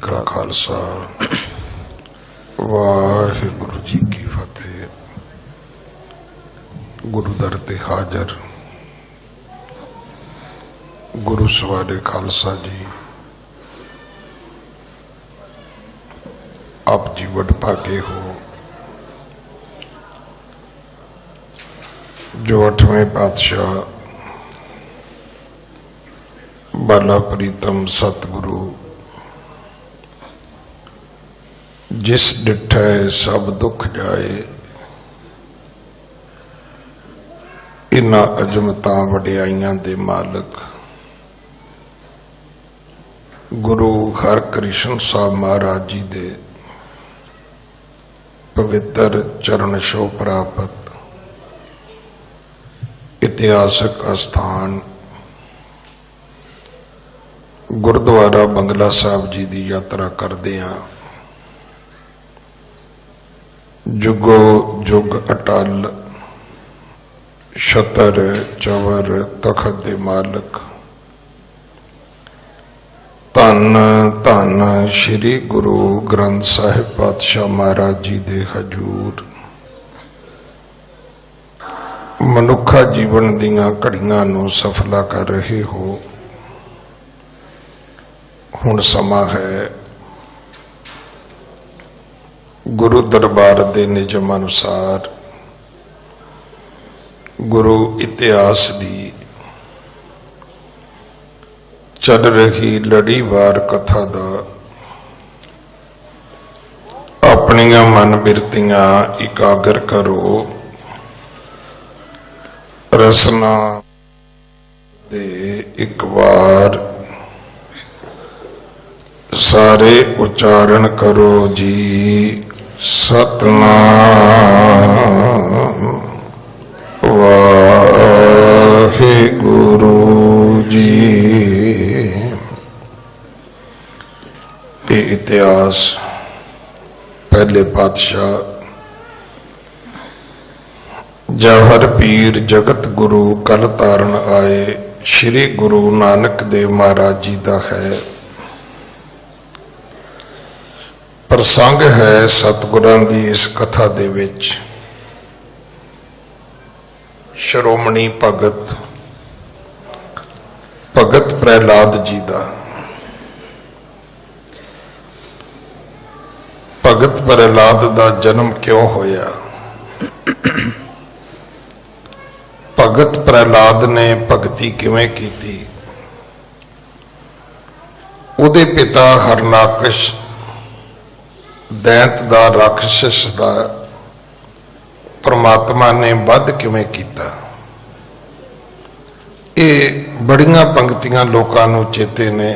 का खालसा वाहिगुरु जी की फतेह। गुरु दर ते हाजर गुरु सवारे खालसा जी, आप जी वडभागे हो जो 8वें पातशाह बाला प्रीतम सतगुरु जिस डिठै सब दुख जाए, इन्हां अजमतां वडियाइयां दे मालिक गुरु हरकृष्ण साहब महाराज जी दे पवित्र चरण छोह प्राप्त इतिहासक अस्थान गुरुद्वारा बंगला साहब जी की यात्रा करदे हां। जुगो जुग अटल छतर चवर तखत दे मालिक धन धन श्री गुरु ग्रंथ साहिब पातशाह महाराज जी दे हजूर मनुखा जीवन दियां घड़ियां नूं सफला कर रहे हो। हुण समा है गुरु दरबार दे निजम अनुसार गुरु इतिहास दी चल रही लड़ीवार कथा दा अपनियां मन बिरतियां इकागर करो। रसना दे एक बार सारे उच्चारण करो जी, सतनाम वाहे गुरु जी। ये इतिहास पहले पातशाह जौहर पीर जगत गुरु कल तारण आए श्री गुरु नानक देव महाराज जी का है। प्रसंग है सतगुरां दी इस कथा दे विच श्रोमणी भगत भगत प्रहलाद जी दा। भगत प्रहलाद दा जन्म क्यों होया? भगत प्रहलाद ने भगती किवें कीती? उहदे पिता हरनाकश दैंत दा राक्षस दा परमात्मा ने वध किवें कीता? ये बड़ियां पंक्तियां लोकां नूं चेते ने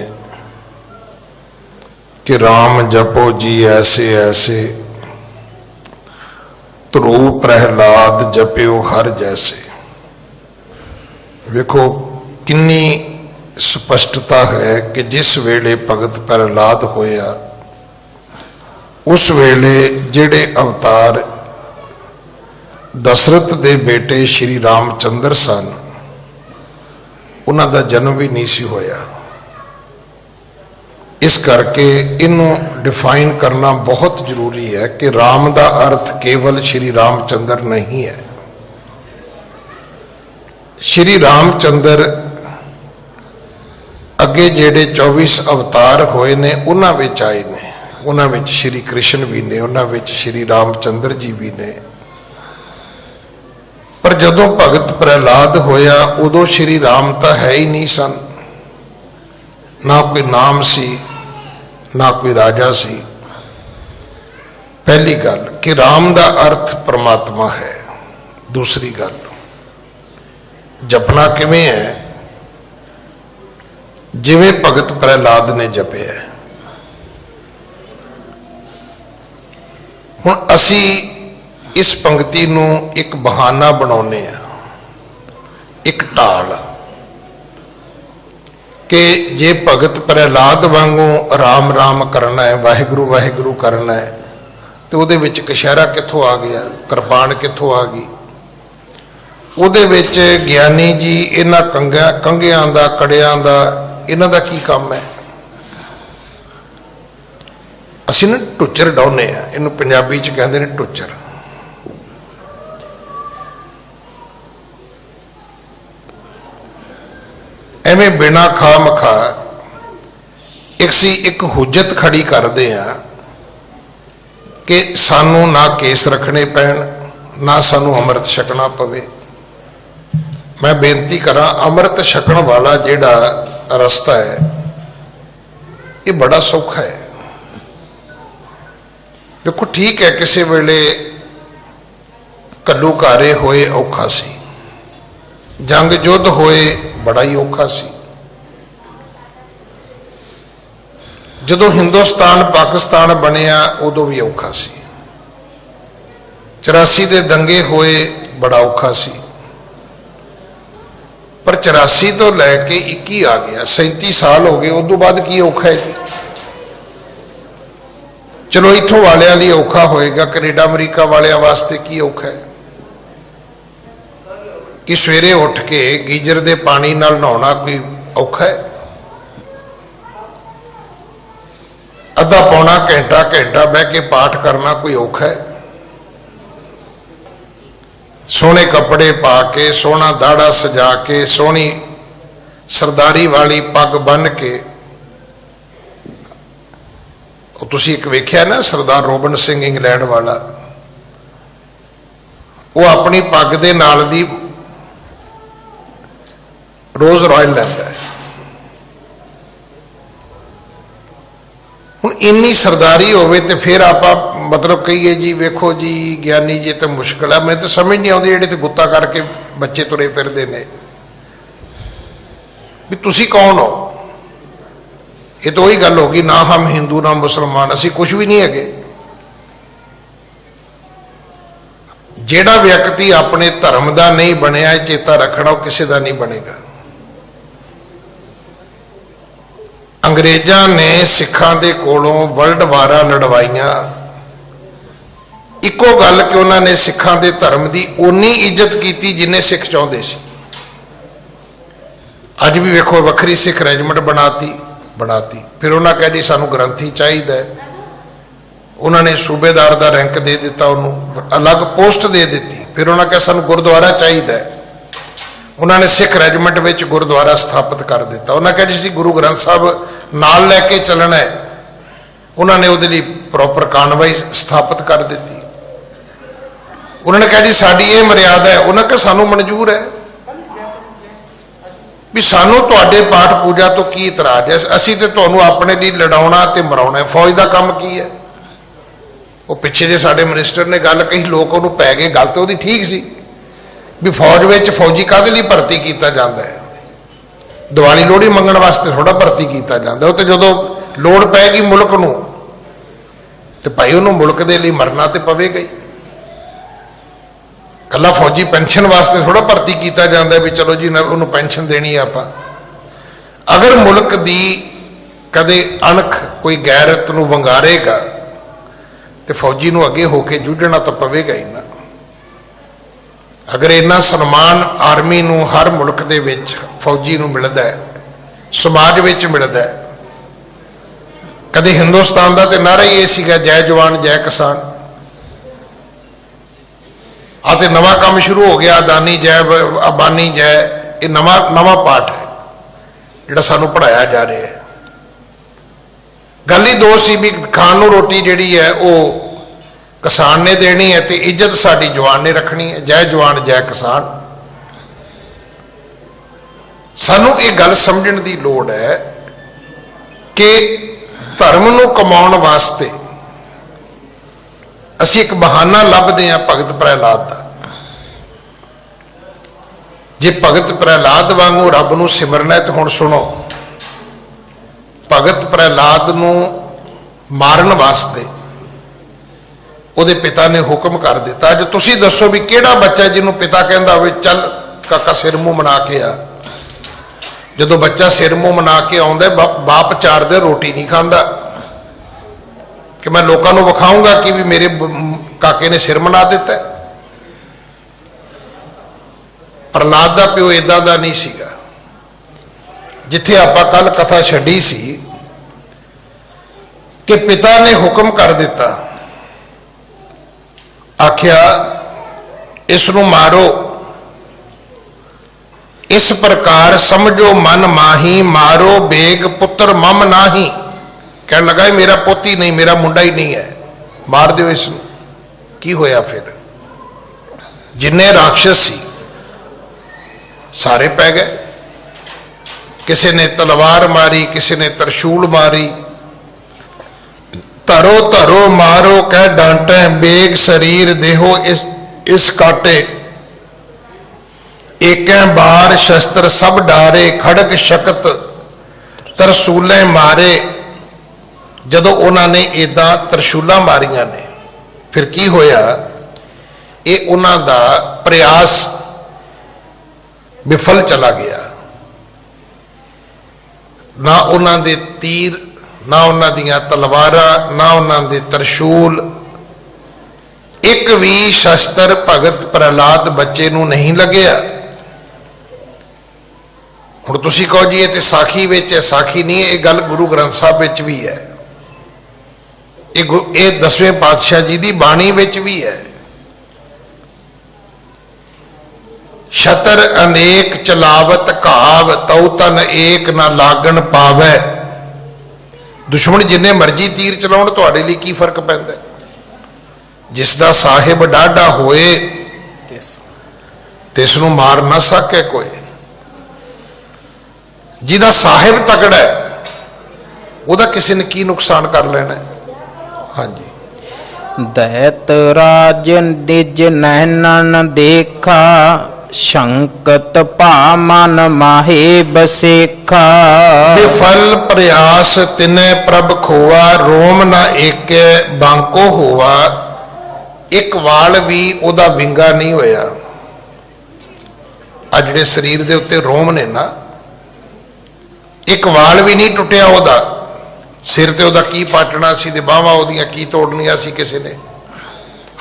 कि राम जपो जी ऐसे ऐसे, ध्रुव प्रहलाद जपियो हर जैसे। वेखो किन्नी स्पष्टता है कि जिस वेले भगत प्रहलाद होया उस वेले जेड़े अवतार दशरथ दे बेटे श्री रामचंद्र सन उन्हां दा जन्म भी नहीं सी होया। इस करके इनू डिफाइन करना बहुत जरूरी है कि राम दा अर्थ केवल श्री रामचंद्र नहीं है। श्री रामचंद्र अगे जेड़े 24 अवतार होए ने उन्हां विच आए ने, उन्हां विच श्री कृष्ण भी ने, उन्हां विच श्री रामचंद्र जी भी ने। पर जदों भगत प्रहलाद होया उदों श्री राम तो है ही नहीं सन, ना कोई नाम सी ना कोई राजा सी। पहली गल कि राम दा अर्थ परमात्मा है। दूसरी गल जपना किवें है? जिवें भगत प्रहलाद ने जपिया। हुण असी इस पंक्ति नूं एक बहाना बनाउने आ, एक ढाल कि जे भगत प्रहलाद वांगू राम राम करना है, वाहिगुरु वाहिगुरु करना है, तो उहदे विच कशहरा कित्थों आ गया, कृपाण कित्थों आ गई? उहदे विच ज्ञानी जी इन्हां कंघियां दा कड़ियां दा इन्हां दा की काम है? ਅਸੀਂ ਨਾ ਟੁੱਚਰ ਡਾਉਂਦੇ ਆ, ਇਹਨੂੰ ਪੰਜਾਬੀ 'ਚ ਕਹਿੰਦੇ ਨੇ ਟੁੱਚਰ। ਐਵੇਂ ਬਿਨਾਂ ਖਾ ਮਖਾ ਇੱਕ ਹੁਜਤ ਖੜੀ ਕਰਦੇ ਆ ਕਿ ਸਾਨੂੰ ਨਾ ਕੇਸ ਰੱਖਣੇ ਪੈਣ, ਨਾ ਸਾਨੂੰ ਅੰਮ੍ਰਿਤ ਛਕਣਾ ਪਵੇ। ਮੈਂ ਬੇਨਤੀ ਕਰਾਂ, ਅੰਮ੍ਰਿਤ ਛਕਣ ਵਾਲਾ ਜਿਹੜਾ ਰਸਤਾ ਹੈ ਇਹ ਬੜਾ ਸੌਖਾ ਹੈ। ਦੇਖੋ ਠੀਕ ਹੈ, ਕਿਸੇ ਵੇਲੇ ਘੱਲੂਘਾਰੇ ਹੋਏ ਔਖਾ ਸੀ, ਜੰਗ ਯੁੱਧ ਹੋਏ ਬੜਾ ਹੀ ਔਖਾ ਸੀ, ਜਦੋਂ ਹਿੰਦੁਸਤਾਨ ਪਾਕਿਸਤਾਨ ਬਣਿਆ ਉਦੋਂ ਵੀ ਔਖਾ ਸੀ, 84 ਦੇ ਦੰਗੇ ਹੋਏ ਬੜਾ ਔਖਾ ਸੀ, ਪਰ 84 ਤੋਂ ਲੈ ਕੇ 21 ਆ ਗਿਆ, 37 ਸਾਲ ਹੋ ਗਏ, ਉਦੋਂ ਬਾਅਦ ਕੀ ਔਖਾ ਹੈ ਜੀ? ਚਲੋ ਇੱਥੋਂ ਵਾਲਿਆਂ ਲਈ ਔਖਾ ਹੋਏਗਾ, ਕੈਨੇਡਾ ਅਮਰੀਕਾ ਵਾਲਿਆਂ ਵਾਸਤੇ ਕੀ ਔਖਾ ਹੈ ਕਿ ਸਵੇਰੇ ਉੱਠ ਕੇ ਗੀਜ਼ਰ ਦੇ ਪਾਣੀ ਨਾਲ ਨਹਾਉਣਾ ਕੋਈ ਔਖਾ ਹੈ? ਅੱਧਾ ਪੌਣਾ ਘੰਟਾ ਬਹਿ ਕੇ ਪਾਠ ਕਰਨਾ ਕੋਈ ਔਖਾ ਹੈ? ਸੋਹਣੇ ਕੱਪੜੇ ਪਾ ਕੇ, ਸੋਹਣਾ ਦਾੜਾ ਸਜਾ ਕੇ, ਸੋਹਣੀ ਸਰਦਾਰੀ ਵਾਲੀ ਪੱਗ ਬੰਨ੍ਹ ਕੇ, ਉਹ ਤੁਸੀਂ ਇੱਕ ਵੇਖਿਆ ਨਾ ਸਰਦਾਰ ਰੋਬਨ ਸਿੰਘ ਇੰਗਲੈਂਡ ਵਾਲਾ, ਉਹ ਆਪਣੀ ਪੱਗ ਦੇ ਨਾਲ ਦੀ ਰੋਜ਼ ਰਾਇਲ ਲੈਂਦਾ ਹੈ। ਹੁਣ ਇੰਨੀ ਸਰਦਾਰੀ ਹੋਵੇ ਤੇ ਫਿਰ ਆਪਾਂ ਮਤਲਬ ਕਹੀਏ ਜੀ ਵੇਖੋ ਜੀ ਗਿਆਨੀ ਜੀ ਤਾਂ ਮੁਸ਼ਕਿਲ ਹੈ। ਮੈਂ ਤਾਂ ਸਮਝ ਨਹੀਂ ਆਉਂਦੀ ਜਿਹੜੇ ਤੇ ਗੁੱਤਾ ਕਰਕੇ ਬੱਚੇ ਤੁਰੇ ਫਿਰਦੇ ਨੇ ਵੀ ਤੁਸੀਂ ਕੌਣ ਹੋ? ਇਹ ਤਾਂ ਉਹੀ ਗੱਲ ਹੋ ਗਈ, ਨਾ ਹਮ ਹਿੰਦੂ ਨਾ ਮੁਸਲਮਾਨ, ਅਸੀਂ ਕੁਝ ਵੀ ਨਹੀਂ ਹੈਗੇ। ਜਿਹੜਾ ਵਿਅਕਤੀ ਆਪਣੇ ਧਰਮ ਦਾ ਨਹੀਂ ਬਣਿਆ, ਇਹ ਚੇਤਾ ਰੱਖਣਾ, ਉਹ ਕਿਸੇ ਦਾ ਨਹੀਂ ਬਣੇਗਾ। ਅੰਗਰੇਜ਼ਾਂ ਨੇ ਸਿੱਖਾਂ ਦੇ ਕੋਲੋਂ ਵਰਲਡ ਵਾਰਾਂ ਲੜਵਾਈਆਂ, ਇੱਕੋ ਗੱਲ ਕਿ ਉਹਨਾਂ ਨੇ ਸਿੱਖਾਂ ਦੇ ਧਰਮ ਦੀ ਓਨੀ ਇੱਜ਼ਤ ਕੀਤੀ ਜਿੰਨੇ ਸਿੱਖ ਚਾਹੁੰਦੇ ਸੀ। ਅੱਜ ਵੀ ਵੇਖੋ ਵੱਖਰੀ ਸਿੱਖ ਰੈਜੀਮੈਂਟ ਬਣਾਤੀ, ਫਿਰ ਉਹਨਾਂ ਕਹਿ ਜੀ ਸਾਨੂੰ ਗ੍ਰੰਥੀ ਚਾਹੀਦਾ ਹੈ, ਉਹਨਾਂ ਨੇ ਸੂਬੇਦਾਰ ਦਾ ਰੈਂਕ ਦੇ ਦਿੱਤਾ, ਉਹਨੂੰ ਅਲੱਗ ਪੋਸਟ ਦੇ ਦਿੱਤੀ, ਫਿਰ ਉਹਨਾਂ ਕਹਿ ਸਾਨੂੰ ਗੁਰਦੁਆਰਾ ਚਾਹੀਦਾ ਹੈ, ਉਹਨਾਂ ਨੇ ਸਿੱਖ ਰੈਜੀਮੈਂਟ ਵਿੱਚ ਗੁਰਦੁਆਰਾ ਸਥਾਪਿਤ ਕਰ ਦਿੱਤਾ। ਉਹਨਾਂ ਕਹਿ ਜੀ ਸੀ ਗੁਰੂ ਗ੍ਰੰਥ ਸਾਹਿਬ ਨਾਲ ਲੈ ਕੇ ਚੱਲਣਾ ਹੈ, ਉਹਨਾਂ ਨੇ ਉਹਦੇ ਲਈ ਪ੍ਰੋਪਰ ਕਾਨਵਾਈ ਸਥਾਪਿਤ ਕਰ ਦਿੱਤੀ। ਉਹਨਾਂ ਨੇ ਕਿਹਾ ਜੀ ਸਾਡੀ ਇਹ ਮਰਿਆਦਾ ਹੈ, ਉਹਨਾਂ ਕਿ ਸਾਨੂੰ ਮਨਜ਼ੂਰ ਹੈ ਵੀ ਸਾਨੂੰ ਤੁਹਾਡੇ ਪਾਠ ਪੂਜਾ ਤੋਂ ਕੀ ਇਤਰਾਜ਼ ਹੈ, ਅਸੀਂ ਤੇ ਤੁਹਾਨੂੰ ਆਪਣੇ ਲਈ ਲੜਾਉਣਾ ਤੇ ਮਰਾਉਣਾ। ਫੌਜ ਦਾ ਕੰਮ ਕੀ ਹੈ? ਉਹ ਪਿੱਛੇ ਜੇ ਸਾਡੇ ਮਿਨਿਸਟਰ ਨੇ ਗੱਲ ਕਹੀ, ਲੋਕ ਉਹਨੂੰ ਪੈ ਗਏ, ਗੱਲ ਤਾਂ ਉਹਦੀ ਠੀਕ ਸੀ ਵੀ ਫੌਜ ਵਿੱਚ ਫੌਜੀ ਕਾਹਦੇ ਲਈ ਭਰਤੀ ਕੀਤਾ ਜਾਂਦਾ ਹੈ? ਦੀਵਾਲੀ ਲੋਹੜੀ ਮੰਗਣ ਵਾਸਤੇ ਥੋੜਾ ਭਰਤੀ ਕੀਤਾ ਜਾਂਦਾ। ਉਹ ਤੇ ਜਦੋਂ ਲੋੜ ਪੈਗੀ ਮੁਲਕ ਨੂੰ ਤੇ ਭਾਈ ਉਹਨੂੰ ਮੁਲਕ ਦੇ ਲਈ ਮਰਨਾ ਤੇ ਪਵੇਗਾ ਹੀ। ਕੱਲਾ ਫੌਜੀ ਪੈਨਸ਼ਨ ਵਾਸਤੇ ਥੋੜਾ ਭਰਤੀ ਕੀਤਾ ਜਾਂਦਾ ਵੀ ਚਲੋ ਜੀ ਉਹਨੂੰ ਪੈਨਸ਼ਨ ਦੇਣੀ ਆਪਾਂ। ਅਗਰ ਮੁਲਕ ਦੀ ਕਦੇ ਅਣਖ ਕੋਈ ਗੈਰਤ ਨੂੰ ਵੰਗਾਰੇਗਾ ਤੇ ਫੌਜੀ ਨੂੰ ਅੱਗੇ ਹੋ ਕੇ ਜੂਝਣਾ ਤਾਂ ਪਵੇਗਾ ਹੀ ਨਾ। ਅਗਰ ਇੰਨਾ ਸਨਮਾਨ ਆਰਮੀ ਨੂੰ ਹਰ ਮੁਲਕ ਦੇ ਵਿੱਚ ਫੌਜੀ ਨੂੰ ਮਿਲਦਾ ਹੈ, ਸਮਾਜ ਵਿੱਚ ਮਿਲਦਾ ਹੈ, ਕਦੇ ਹਿੰਦੁਸਤਾਨ ਦਾ ਤੇ ਨਾਰਾ ਹੀ ਇਹ ਸੀਗਾ ਜੈ ਜਵਾਨ ਜੈ ਕਿਸਾਨ। ਆ ਤੇ ਨਵਾਂ ਕੰਮ ਸ਼ੁਰੂ ਹੋ ਗਿਆ, ਅਦਾਨੀ ਜੈ ਅੰਬਾਨੀ ਜੈ, ਇਹ ਨਵਾਂ ਪਾਠ ਹੈ ਜਿਹੜਾ ਸਾਨੂੰ ਪੜ੍ਹਾਇਆ ਜਾ ਰਿਹਾ ਹੈ। ਗੱਲ ਹੀ ਦੋ ਸੀ ਵੀ ਖਾਣ ਨੂੰ ਰੋਟੀ ਜਿਹੜੀ ਹੈ ਉਹ ਕਿਸਾਨ ਨੇ ਦੇਣੀ ਹੈ ਤੇ ਇੱਜ਼ਤ ਸਾਡੀ ਜਵਾਨ ਨੇ ਰੱਖਣੀ ਹੈ, ਜੈ ਜਵਾਨ ਜੈ ਕਿਸਾਨ। ਸਾਨੂੰ ਇਹ ਗੱਲ ਸਮਝਣ ਦੀ ਲੋੜ ਹੈ ਕਿ ਧਰਮ ਨੂੰ ਕਮਾਉਣ ਵਾਸਤੇ ਅਸੀਂ ਇੱਕ ਬਹਾਨਾ ਲੱਭਦੇ ਹਾਂ ਭਗਤ ਪ੍ਰਹਿਲਾਦ ਦਾ। ਜੇ ਭਗਤ ਪ੍ਰਹਿਲਾਦ ਵਾਂਗੂ ਰੱਬ ਨੂੰ ਸਿਮਰਨਾ ਹੈ ਤਾਂ ਹੁਣ ਸੁਣੋ, ਭਗਤ ਪ੍ਰਹਿਲਾਦ ਨੂੰ ਮਾਰਨ ਵਾਸਤੇ ਉਹਦੇ ਪਿਤਾ ਨੇ ਹੁਕਮ ਕਰ ਦਿੱਤਾ। ਅੱਜ ਤੁਸੀਂ ਦੱਸੋ ਵੀ ਕਿਹੜਾ ਬੱਚਾ ਜਿਹਨੂੰ ਪਿਤਾ ਕਹਿੰਦਾ ਹੋਵੇ ਚੱਲ ਕਾਕਾ ਸਿਰ ਮੂੰਹ ਮਨਾ ਕੇ ਆ। ਜਦੋਂ ਬੱਚਾ ਸਿਰ ਮੂੰਹ ਮਨਾ ਕੇ ਆਉਂਦਾ, ਬਾਪ 4 ਦਿਨ ਰੋਟੀ ਨਹੀਂ ਖਾਂਦਾ ਕਿ ਮੈਂ ਲੋਕਾਂ ਨੂੰ ਵਿਖਾਊਂਗਾ ਕਿ ਵੀ ਮੇਰੇ ਕਾਕੇ ਨੇ ਸਿਰ ਮਨਾ ਦਿੱਤਾ। ਪ੍ਰਹਲਾਦ ਦਾ ਪਿਓ ਇਦਾਂ ਦਾ ਨਹੀਂ ਸੀਗਾ। ਜਿੱਥੇ ਆਪਾਂ ਕੱਲ ਕਥਾ ਛੱਡੀ ਸੀ कि पिता ने हुक्म कर दिता, आख्या इसनू मारो, इस प्रकार समझो मन माही, मारो बेग पुत्र मम नाही। कहने लगा मेरा पोती नहीं, मेरा मुंडा ही नहीं है, मार दो इसनू। की होया फिर? जिन्ने राक्षस सी सारे पै गए। किसी ने तलवार मारी, किसी ने त्रिशूल मारी। धरो धरो मारो कह डांटे, बेग शरीर देहो इस काटे। एक बार शस्त्र सब डारे, खड़ग शकत तरसूलें मारे। जदों उन्होंने इदा तरशूलां मारियां ने, फिर की होया? ये उन्हां दा प्रयास विफल चला गया। ना उन्हां दे तीर, ना उन्हां दियां तलवारां, ना उन्हां दे तरशूल, एक भी शस्त्र भगत प्रहलाद बच्चे नूं नहीं लगया। हुण तुसीं कहो जी ये ते साखी विच है, साखी नहीं है, ये गल गुरु ग्रंथ साहब विच भी है, ये 10वें पातशाह जी की बाणी विच भी है। छतर अनेक चलावत घाव, तौ तन एक ना लागण पावै। दुश्मन जिन्ने मर्जी तीर चलाउण, तुहाडे लई की फर्क पैंदा? जिसदा साहिब डाढ़ा होए तिस नूं मार ना सके कोई। जिहदा साहिब तगड़ा है उहदा किसी ने की नुकसान कर लेना है? हाँ जी। दैत राज निज नैनन देखा, शंकत पा मन माहे बसेखा। विफल प्रयास तिने प्रभ खोआ, रोम ना एक बांको होवा। एक वाल भी उहदा विंगा नहीं होया। आ जिहड़े शरीर दे उत्ते रोम ने ना, एक वाल भी नहीं टुटिया उहदा। सिर ते उहदा की पाटना सी, ते बाहां उहदियां की तोड़नियां सी, किसी ने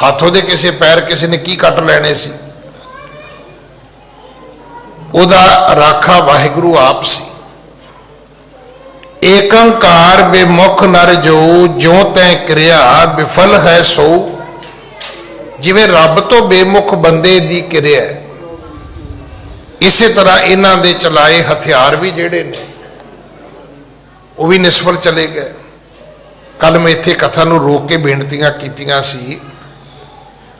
हत्थ उहदे किसी पैर किसी ने की कट लेने सी। उहदा राखा वाहिगुरु आप सी। एकंकार बेमुख नर जो, ज्यों तैं क्रिया विफल है सो। जिवें रब तो बेमुख बंदे दी क्रिया है, इसे तरह इन्हां दे चलाए हथियार भी जिहड़े ने वो भी निष्फल चले गए। कल मैं इत्थे कथा नूं रोक के बेनतियां कीतियां सी,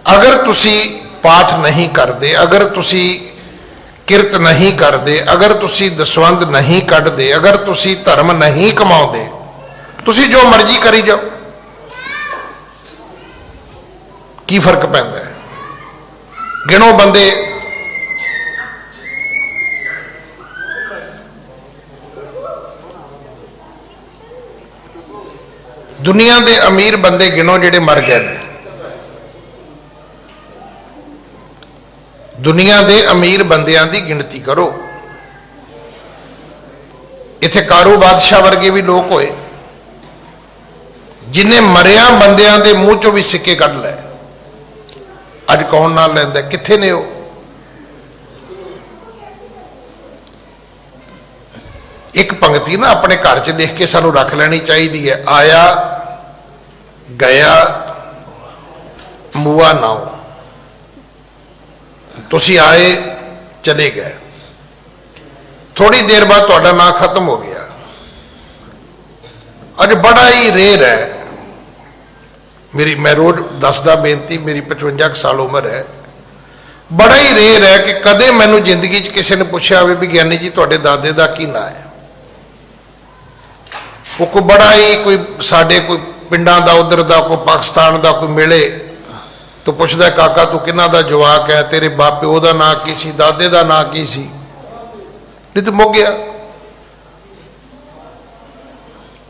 अगर तुसी पाठ नहीं करते, अगर तुसी किरत नहीं करते, अगर तुसी दसवंध नहीं कढ़ते, अगर तुसी धर्म नहीं कमाते, तुसी जो मर्जी करी जाओ, की फर्क पैंदा है? गिनो बंदे दुनिया के अमीर बंदे गिनो जिहड़े मर गए ने। दुनिया के अमीर बंदियां की गिनती करो। इत्थे कारू बादशाह वर्गे भी लोग होए जिन्हें मरिया बंदियां के मूँह चों भी सिक्के कढ़ लै। अज कौन ना लैंदा? कित्थे ने वो? एक पंक्ति ना अपने घर च लिख के सानू रख लेनी चाहिए है, आया गया मुआ नाओ। तुसी आए चले गए, थोड़ी देर बाद तुहाडा नाम खत्म हो गया। अज बड़ा ही रेर है, मेरी मैं रोज दसदा बेनती, मेरी 55 साल उम्र है, बड़ा ही रेर है कि कदे मैनू जिंदगी किसी ने पूछा हो भी ज्ञानी जी तुहाडे दादे दा की नाम है। वो कोई बड़ा ही कोई साडे कोई पिंडां दा उधर दा कोई पाकिस्तान दा कोई मिले तो पूछदा काका तू किन्ना दा जवाक है, तेरे बाप प्यो दा नाम की सी, दादे दा नाम की सी? नहीं तो मुक गया।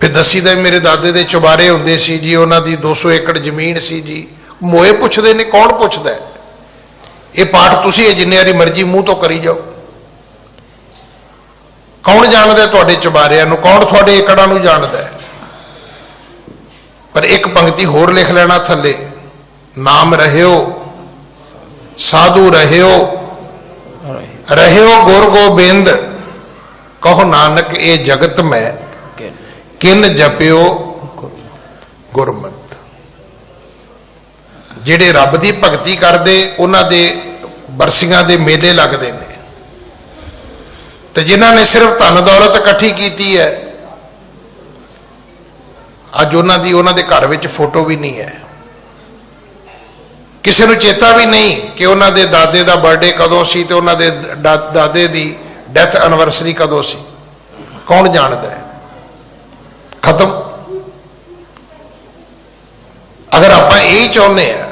फिर दसी दे मेरे दादे दे चुबारे हुंदे सी जी, उन्हां दी 200 एकड़ जमीन सी जी। मोए पुछदे ने, कौन पुछदा है? ये पाठ तुसी जिन्ने वारी मर्जी मूँह तो करी जाओ। कौन जानदा तुहाडे चुबारियां नूं? कौन तुहाडे एकड़ां नूं जानदा है? पर एक पंक्ति होर लिख लेना थल्ले, नाम रहियो साधु रहियो, रहियो गुर गोबिंद, कहो नानक ए जगत में किन जपियो ਗੁਰਮਤਿ। ਜਿਹੜੇ ਰੱਬ ਦੀ ਭਗਤੀ ਕਰਦੇ ਉਹਨਾਂ ਦੇ ਬਰਸੀਆਂ ਦੇ ਮੇਲੇ ਲੱਗਦੇ ਨੇ, ਤੇ ਜਿਨ੍ਹਾਂ ਨੇ ਸਿਰਫ ਧਨ ਦੌਲਤ ਇਕੱਠੀ ਕੀਤੀ ਹੈ, ਅੱਜ ਉਹਨਾਂ ਦੇ ਘਰ ਵਿੱਚ ਫੋਟੋ ਵੀ ਨਹੀਂ ਹੈ। ਕਿਸੇ ਨੂੰ ਚੇਤਾ ਵੀ ਨਹੀਂ ਕਿ ਉਹਨਾਂ ਦੇ ਦਾਦੇ ਦਾ ਬਰਥਡੇ ਕਦੋਂ ਸੀ ਤੇ ਉਹਨਾਂ ਦੇ ਦਾਦੇ ਦੀ ਡੈਥ ਐਨਵਰਸਰੀ ਕਦੋਂ ਸੀ। ਕੌਣ ਜਾਣਦਾ ਹੈ? ਖਤਮ। ਅਗਰ ਆਪਾਂ ਇਹ ਚਾਹੁੰਦੇ ਆ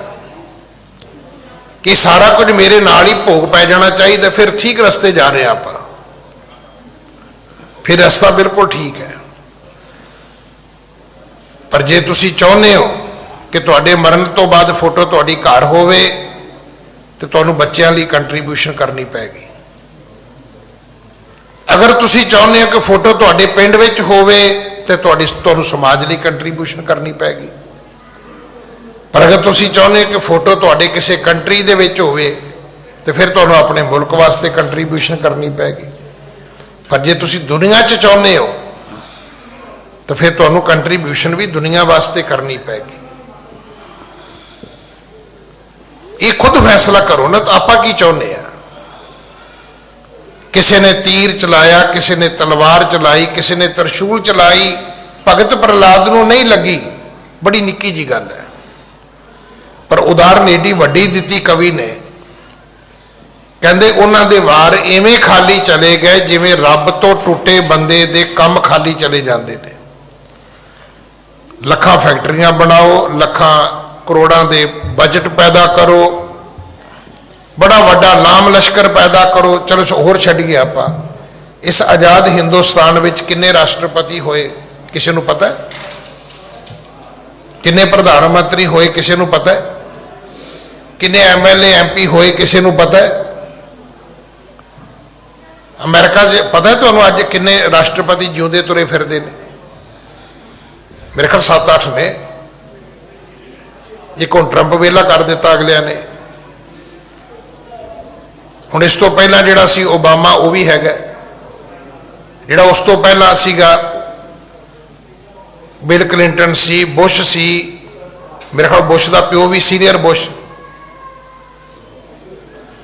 ਕਿ ਸਾਰਾ ਕੁਝ ਮੇਰੇ ਨਾਲ ਹੀ ਭੋਗ ਪੈ ਜਾਣਾ ਚਾਹੀਦਾ, ਫਿਰ ਠੀਕ ਰਸਤੇ ਜਾ ਰਹੇ ਆਪਾਂ, ਫਿਰ ਰਸਤਾ ਬਿਲਕੁਲ ਠੀਕ ਹੈ। ਪਰ ਜੇ ਤੁਸੀਂ ਚਾਹੁੰਦੇ ਹੋ ਕਿ ਤੁਹਾਡੇ ਮਰਨ ਤੋਂ ਬਾਅਦ ਫੋਟੋ ਤੁਹਾਡੀ ਘਰ ਹੋਵੇ, ਤੇ ਤੁਹਾਨੂੰ ਬੱਚਿਆਂ ਲਈ ਕੰਟਰੀਬਿਊਸ਼ਨ ਕਰਨੀ ਪੈਗੀ। ਅਗਰ ਤੁਸੀਂ ਚਾਹੁੰਦੇ ਹੋ ਕਿ ਫੋਟੋ ਤੁਹਾਡੇ ਪਿੰਡ ਵਿੱਚ ਹੋਵੇ, ਤੇ ਤੁਹਾਨੂੰ ਸਮਾਜ ਲਈ ਕੰਟਰੀਬਿਊਸ਼ਨ ਕਰਨੀ ਪੈਗੀ। ਪਰ ਅਗਰ ਤੁਸੀਂ ਚਾਹੁੰਦੇ ਹੋ ਕਿ ਫੋਟੋ ਤੁਹਾਡੇ ਕਿਸੇ ਕੰਟਰੀ ਦੇ ਵਿੱਚ ਹੋਵੇ, ਤੇ ਫਿਰ ਤੁਹਾਨੂੰ ਆਪਣੇ ਮੁਲਕ ਵਾਸਤੇ ਕੰਟਰੀਬਿਊਸ਼ਨ ਕਰਨੀ ਪੈਗੀ। ਪਰ ਜੇ ਤੁਸੀਂ ਦੁਨੀਆ 'ਚ ਚਾਹੁੰਦੇ ਹੋ, ਤਾਂ ਫਿਰ ਤੁਹਾਨੂੰ ਕੰਟਰੀਬਿਊਸ਼ਨ ਵੀ ਦੁਨੀਆ ਵਾਸਤੇ ਕਰਨੀ ਪੈਗੀ। ਇਹ ਖੁਦ ਫੈਸਲਾ ਕਰੋ ਨਾ, ਤਾਂ ਆਪਾਂ ਕੀ ਚਾਹੁੰਦੇ ਆ? ਕਿਸੇ ਨੇ ਤੀਰ ਚਲਾਇਆ, ਕਿਸੇ ਨੇ ਤਲਵਾਰ ਚਲਾਈ, ਕਿਸੇ ਨੇ ਤਰਸ਼ੂਲ ਚਲਾਈ, ਭਗਤ ਪ੍ਰਹਲਾਦ ਨੂੰ ਨਹੀਂ ਲੱਗੀ, ਬੜੀ ਨਿੱਕੀ ਜੀ ਗੱਲ ਹੈ। ਪਰ ਉਦਾਹਰਨ ਏਡੀ ਵੱਡੀ ਦਿੱਤੀ ਕਵੀ ਨੇ, ਕਹਿੰਦੇ ਉਹਨਾਂ ਦੇ ਵਾਰ ਐਵੇਂ ਖਾਲੀ ਚਲੇ ਗਏ ਜਿਵੇਂ ਰੱਬ ਤੋਂ ਟੁੱਟੇ ਬੰਦੇ ਦੇ ਕੰਮ ਖਾਲੀ ਚਲੇ ਜਾਂਦੇ ਨੇ। ਲੱਖਾਂ ਫੈਕਟਰੀਆਂ ਬਣਾਓ, ਲੱਖਾਂ ਕਰੋੜਾਂ ਦੇ ਬਜਟ ਪੈਦਾ ਕਰੋ, ਬੜਾ ਵੱਡਾ ਨਾਮ ਲਸ਼ਕਰ ਪੈਦਾ ਕਰੋ। ਚਲੋ ਹੋਰ ਛੱਡੀਏ, ਆਪਾਂ ਇਸ ਆਜ਼ਾਦ ਹਿੰਦੁਸਤਾਨ ਵਿੱਚ ਕਿੰਨੇ ਰਾਸ਼ਟਰਪਤੀ ਹੋਏ ਕਿਸੇ ਨੂੰ ਪਤਾ ਹੈ? ਕਿੰਨੇ ਪ੍ਰਧਾਨ ਮੰਤਰੀ ਹੋਏ ਕਿਸੇ ਨੂੰ ਪਤਾ ਹੈ? ਕਿੰਨੇ MLA MP ਹੋਏ ਕਿਸੇ ਨੂੰ ਪਤਾ ਹੈ? ਅਮਰੀਕਾ 'ਚ ਪਤਾ ਹੈ ਤੁਹਾਨੂੰ ਅੱਜ ਕਿੰਨੇ ਰਾਸ਼ਟਰਪਤੀ ਜਿਉਂਦੇ ਤੁਰੇ ਫਿਰਦੇ ਨੇ? ਮੇਰੇ ਖਿਆਲ 7-8 ਨੇ। ਇੱਕ ਹੁਣ ਟਰੰਪ ਵੇਲਾ ਕਰ ਦਿੱਤਾ ਅਗਲਿਆਂ ਨੇ। ਹੁਣ ਇਸ ਤੋਂ ਪਹਿਲਾਂ ਜਿਹੜਾ ਸੀ ਓਬਾਮਾ, ਉਹ ਵੀ ਹੈਗਾ। ਜਿਹੜਾ ਉਸ ਤੋਂ ਪਹਿਲਾਂ ਸੀਗਾ ਬਿਲ ਕਲਿੰਟਨ ਸੀ, ਬੁਸ਼ ਸੀ, ਮੇਰੇ ਖਿਆਲ ਬੁਸ਼ ਦਾ ਪਿਓ ਵੀ ਸੀਨੀਅਰ ਬੁਸ਼।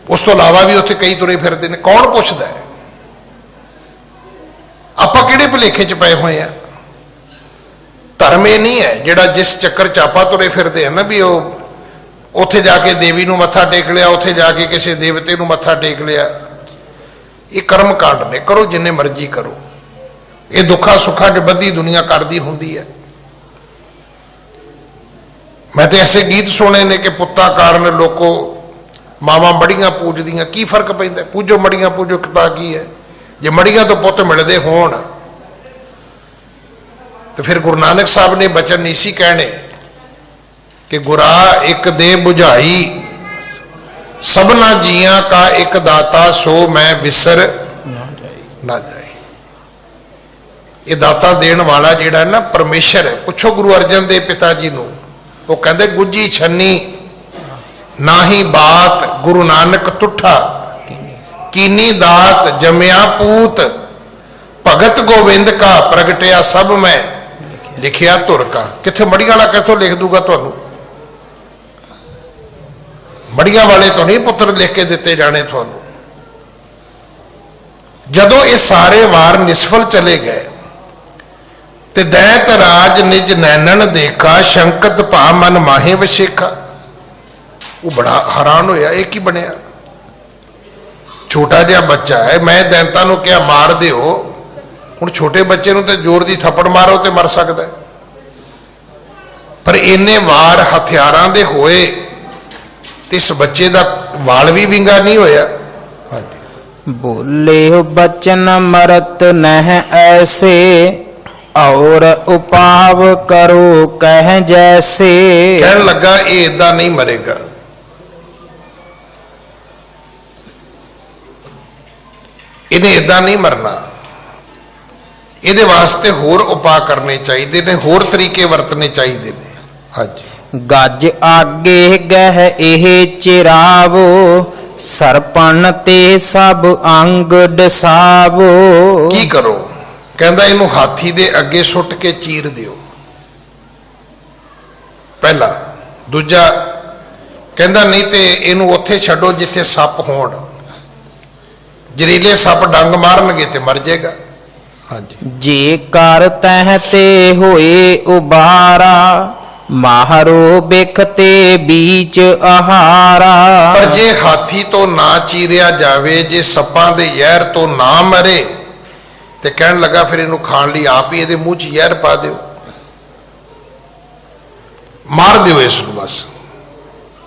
ਉਸ ਤੋਂ ਇਲਾਵਾ ਵੀ ਉੱਥੇ ਕਈ ਤੁਰੇ ਫਿਰਦੇ ਨੇ। ਕੌਣ ਪੁੱਛਦਾ ਹੈ? ਆਪਾਂ ਕਿਹੜੇ ਭੁਲੇਖੇ 'ਚ ਪਏ ਹੋਏ ਆ? ਧਰਮ ਇਹ ਨਹੀਂ ਹੈ ਜਿਹੜਾ ਜਿਸ ਚੱਕਰ 'ਚ ਆਪਾਂ ਤੁਰੇ ਫਿਰਦੇ ਆ ਨਾ, ਵੀ ਉਹ ਉੱਥੇ ਜਾ ਕੇ ਦੇਵੀ ਨੂੰ ਮੱਥਾ ਟੇਕ ਲਿਆ, ਉੱਥੇ ਜਾ ਕੇ ਕਿਸੇ ਦੇਵਤੇ ਨੂੰ ਮੱਥਾ ਟੇਕ ਲਿਆ। ਇਹ ਕਰਮ ਕਾਂਡ ਨੇ, ਕਰੋ ਜਿੰਨੇ ਮਰਜ਼ੀ ਕਰੋ। ਇਹ ਦੁੱਖਾਂ ਸੁੱਖਾਂ 'ਚ ਬੱਧੀ ਦੁਨੀਆ ਕਰਦੀ ਹੁੰਦੀ ਹੈ। ਮੈਂ ਤੇ ਐਸੇ ਗੀਤ ਸੁਣੇ ਨੇ ਕਿ ਪੁੱਤਾਂ ਕਾਰਨ ਲੋਕੋ ਮਾਵਾਂ ਮੜੀਆਂ ਪੂਜਦੀਆਂ। ਕੀ ਫਰਕ ਪੈਂਦਾ? ਪੂਜੋ ਮੜੀਆਂ, ਪੂਜੋ ਕਿਤਾ ਕੀ ਹੈ? ਜੇ ਮੜੀਆਂ ਤੋਂ ਪੁੱਤ ਮਿਲਦੇ ਹੋਣ, ਤੇ ਫਿਰ ਗੁਰੂ ਨਾਨਕ ਸਾਹਿਬ ਨੇ ਬਚਨ ਨਹੀਂ ਸੀ ਕਹਿਣੇ ਕਿ ਗੁਰਾ ਇੱਕ ਦੇ ਬੁਝਾਈ, ਸਭਨਾ ਜੀਆਂ ਕਾ ਇੱਕ ਦਾਤਾ, ਸੋ ਮੈਂ ਵਿਸਰ ਨਾ ਜਾਈ। ਇਹ ਦਾਤਾ ਦੇਣ ਵਾਲਾ ਜਿਹੜਾ ਨਾ ਪਰਮੇਸ਼ਰ ਹੈ। ਪੁੱਛੋ ਗੁਰੂ ਅਰਜਨ ਦੇਵ ਪਿਤਾ ਜੀ ਨੂੰ, ਉਹ ਕਹਿੰਦੇ ਗੁੱਜੀ ਛੰਨੀ ਨਾਹੀ ਬਾਤ, ਗੁਰੂ ਨਾਨਕ ਤੁਠਾ ਕੀਨੀ ਦਾਤ, ਜਮਿਆ ਪੂਤ ਭਗਤ ਗੋਬਿੰਦ ਕਾ, ਪ੍ਰਗਟਿਆ ਸਭ ਮੈਂ ਲਿਖਿਆ ਧੁਰ ਕਾ। ਕਿੱਥੇ ਮੜੀਆਂ ਵਾਲਾ ਕਿੱਥੋਂ ਲਿਖ ਦੂਗਾ ਤੁਹਾਨੂੰ? ਮੜੀਆਂ ਵਾਲੇ ਤੋਂ ਨਹੀਂ ਪੁੱਤਰ ਲਿਖ ਕੇ ਦਿੱਤੇ ਜਾਣੇ ਤੁਹਾਨੂੰ। ਜਦੋਂ ਇਹ ਸਾਰੇ ਵਾਰ ਨਿਸਫਲ ਚਲੇ ਗਏ, ਤੇ ਦੈਤ ਰਾਜ ਨਿਜ ਨੈਣਨ ਦੇਖਾ, ਸ਼ੰਕਤ ਭਾ ਮਨ ਮਾਹੇ ਵਸ਼ੇਖਾ। ਉਹ ਬੜਾ ਹੈਰਾਨ ਹੋਇਆ, ਇਹ ਕੀ ਬਣਿਆ? ਛੋਟਾ ਜਿਹਾ ਬੱਚਾ ਹੈ, ਮੈਂ ਦੈਂਤਾਂ ਨੂੰ ਕਿਹਾ ਮਾਰ ਦਿਓ। ਹੁਣ ਛੋਟੇ ਬੱਚੇ ਨੂੰ ਤੇ ਜ਼ੋਰ ਦੀ ਥੱਪੜ ਮਾਰੋ ਤੇ ਮਰ ਸਕਦਾ, ਪਰ ਇੰਨੇ ਵਾਰ ਹਥਿਆਰਾਂ ਦੇ ਹੋਏ ਤੇ ਇਸ ਬੱਚੇ ਦਾ ਵਾਲ ਵੀ ਵਿੰਗਾ ਨਹੀਂ ਹੋਇਆ। ਬੋਲੇ ਬਚਨ ਮਰਤ ਨਹਿ ਐਸੇ, ਔਰ ਉਪਾਵ ਕਰੋ ਕਹਿ ਜੈਸੇ। ਕਹਿਣ ਲੱਗਾ ਇਹ ਏਦਾਂ ਨਹੀਂ ਮਰੇਗਾ, ਇਹਨੇ ਏਦਾਂ ਨਹੀਂ ਮਰਨਾ। ਇਹਦੇ ਵਾਸਤੇ ਹੋਰ ਉਪਾਅ ਕਰਨੇ ਚਾਹੀਦੇ ਨੇ, ਹੋਰ ਤਰੀਕੇ ਵਰਤਨੇ ਚਾਹੀਦੇ ਨੇ। ਹਾਂਜੀ। ਗੱਜ ਆਗੇ ਗਹਿ ਇਹ ਚਿਰਾਵੋ, ਸਰਪਣ ਤੇ ਸਭ ਅੰਗ ਡਸਾਵੋ। ਕੀ ਕਰੋ? ਕਹਿੰਦਾ ਇਹਨੂੰ ਹਾਥੀ ਦੇ ਅੱਗੇ ਸੁੱਟ ਕੇ ਚੀਰ ਦਿਓ। पहला। दूजा कहता नहीं तो इनू उत्थे छड्डो जिथे सप होण, जरीले सप डंग मारनगे ते मर जाएगा। हाँ जी। जे कर तह ते होए उबारा, माहरो बिखते बीच आहारा। पर जे हाथी तो ना चीरिया जावे, जे सपां दे जहर तो ना मरे, ते कहन लगा फिर इनू खाण लई आप ही इहदे मूँह च जहर पा दिओ, मार दिओ, इसनू बस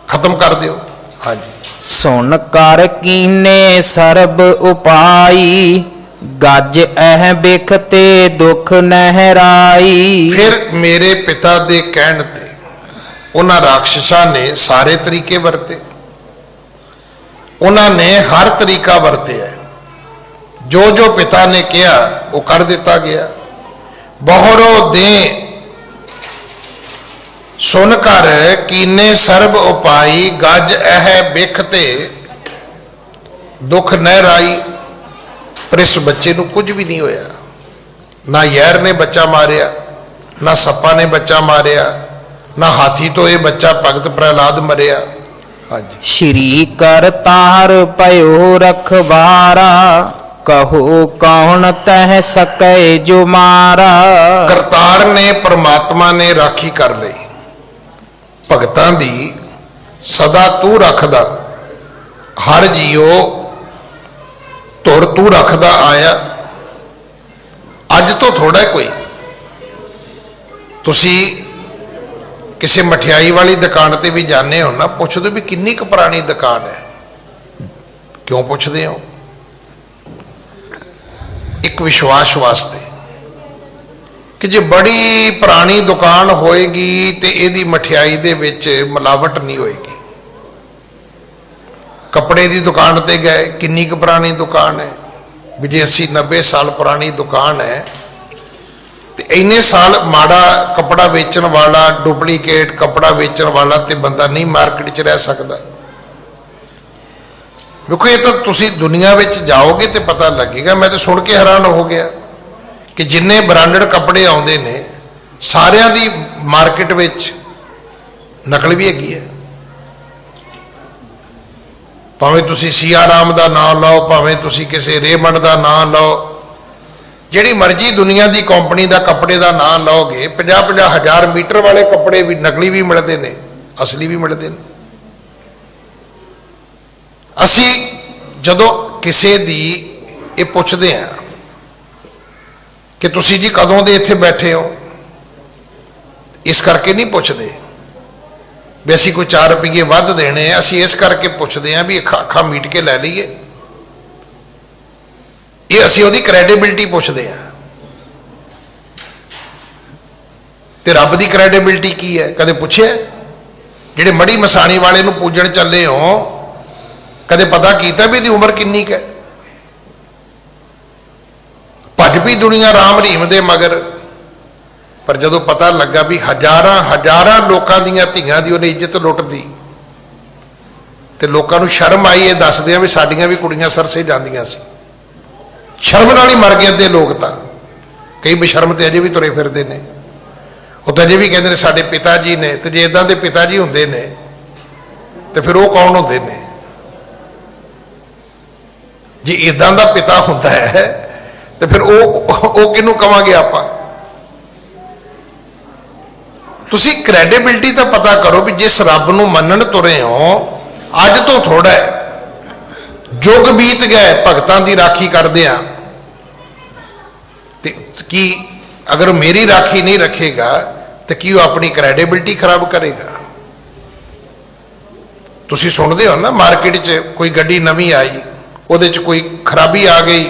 खत्म कर दिओ। हाँ जी। सुन कर कीने सरब उपाई, गज एह बिखते दुख नहराई। फिर मेरे पिता दे कहण ते उन्हां राक्षसां ने सारे तरीके वरते, उन्होंने हर तरीका वरतिया, जो जो पिता ने कहा वो कर दिता गया। बहुरो दे सुन कर कीने सर्ब उपाई, गज एह बिखते दुख नहराई। पर इस बच्चे को कुछ भी नहीं होया, ना यैर ने बच्चा मारिया, ना सप्पा ने बच्चा मारिया, ना हाथी तो ये बच्चा भगत प्रहलाद मरिया। हाँ जी। श्री करतार पयो रखवारा, कहो कौन तह सकै जो मारा। करतार ने परमात्मा ने राखी कर ली, भगतां दी सदा तू रखदा, हर जीओ तुर तू रखदा आया। अज तो थोड़ा कोई तुसी किसी मठियाई वाली दुकान ते भी जाने हो ना, पुछ दो भी किन्नी क पुरानी दुकान है। क्यों पुछदे हो? एक विश्वास वास्ते कि जे बड़ी पुरानी दुकान होएगी तो यदी मठियाई दे विच मिलावट नहीं होएगी। कपड़े की दुकान ते गए, किन्नी क पुरानी दुकान है, भी जे 80-90 साल पुरानी दुकान है तो इन्ने साल माड़ा कपड़ा वेचण वाला, डुप्लीकेट कपड़ा वेचण वाला तो बंदा नहीं मार्केट च रह सकता। देखो ये तो तुसी दुनिया में जाओगे तो पता लगेगा। मैं तो सुन के हैरान हो गया कि जिन्ने ब्रांडेड कपड़े आउंदे ने सारियां दी मार्केट विच नकल भी हैगी है। भावें तुसी सियाराम का नाम लो, भावें तुसी किसी रेमंड का नाम लो, जिहड़ी मर्जी दुनिया की कंपनी का कपड़े का नाम लोगे, 50-50 हज़ार मीटर वाले कपड़े भी नकली भी मिलते हैं, असली भी मिलते हैं। असी जदों किसी दी ये पुछदे हैं कि तुसी जी कदों दे इत्थे बैठे हो, इस करके नहीं पुछदे भी असी कोई 4 रुपये वध देने, असी इस करके पुछदे हैं भी अखा मीट के लै लीए। ये असी उहदी क्रैडिबिलिटी पुछदे हैं। ते रब की क्रैडिबिलिटी की है, कदे पुछिया? जिहड़े मड़ी मसाणी वाले नूं पूजण चले हो, कदे पता किया भी दी उम्र किन्नी है? भज भी दुनिया राम रहीम दे मगर, पर जदों पता लगा भी हजारां लोगों दी धीआं दी उन्हें इज्जत लुट दी, ते लोगों नूं शर्म आई। ये दसदे आ भी साडियां भी कुड़ियां सरसे जांदियां सी, शर्म नाल ही मर गए अद्धे लोग। तां कई बेशर्म ते अजे भी तुरे फिरदे ने, वो तो अजे भी कहते हैं साडे पिता जी ने। तो जे इदां दे पिता जी हुंदे ने ते फिर वो कौन हुंदे ने? जे इदां दा पिता हुंदा है तो फिर वो किनू कहांगे आपां? तुसी क्रैडिबिलिटी तो पता करो भी जिस रब नूं मनण तुरे हो, अज तो थोड़ा है, जुग बीत गए भगतां दी राखी करदिआं, ते की अगर मेरी राखी नहीं रखेगा तो की वो अपनी क्रैडिबिलिटी खराब करेगा? तुसी सुनदे हो ना, मार्केट च कोई गड्डी नवीं आई, उहदे च कोई खराबी आ गई,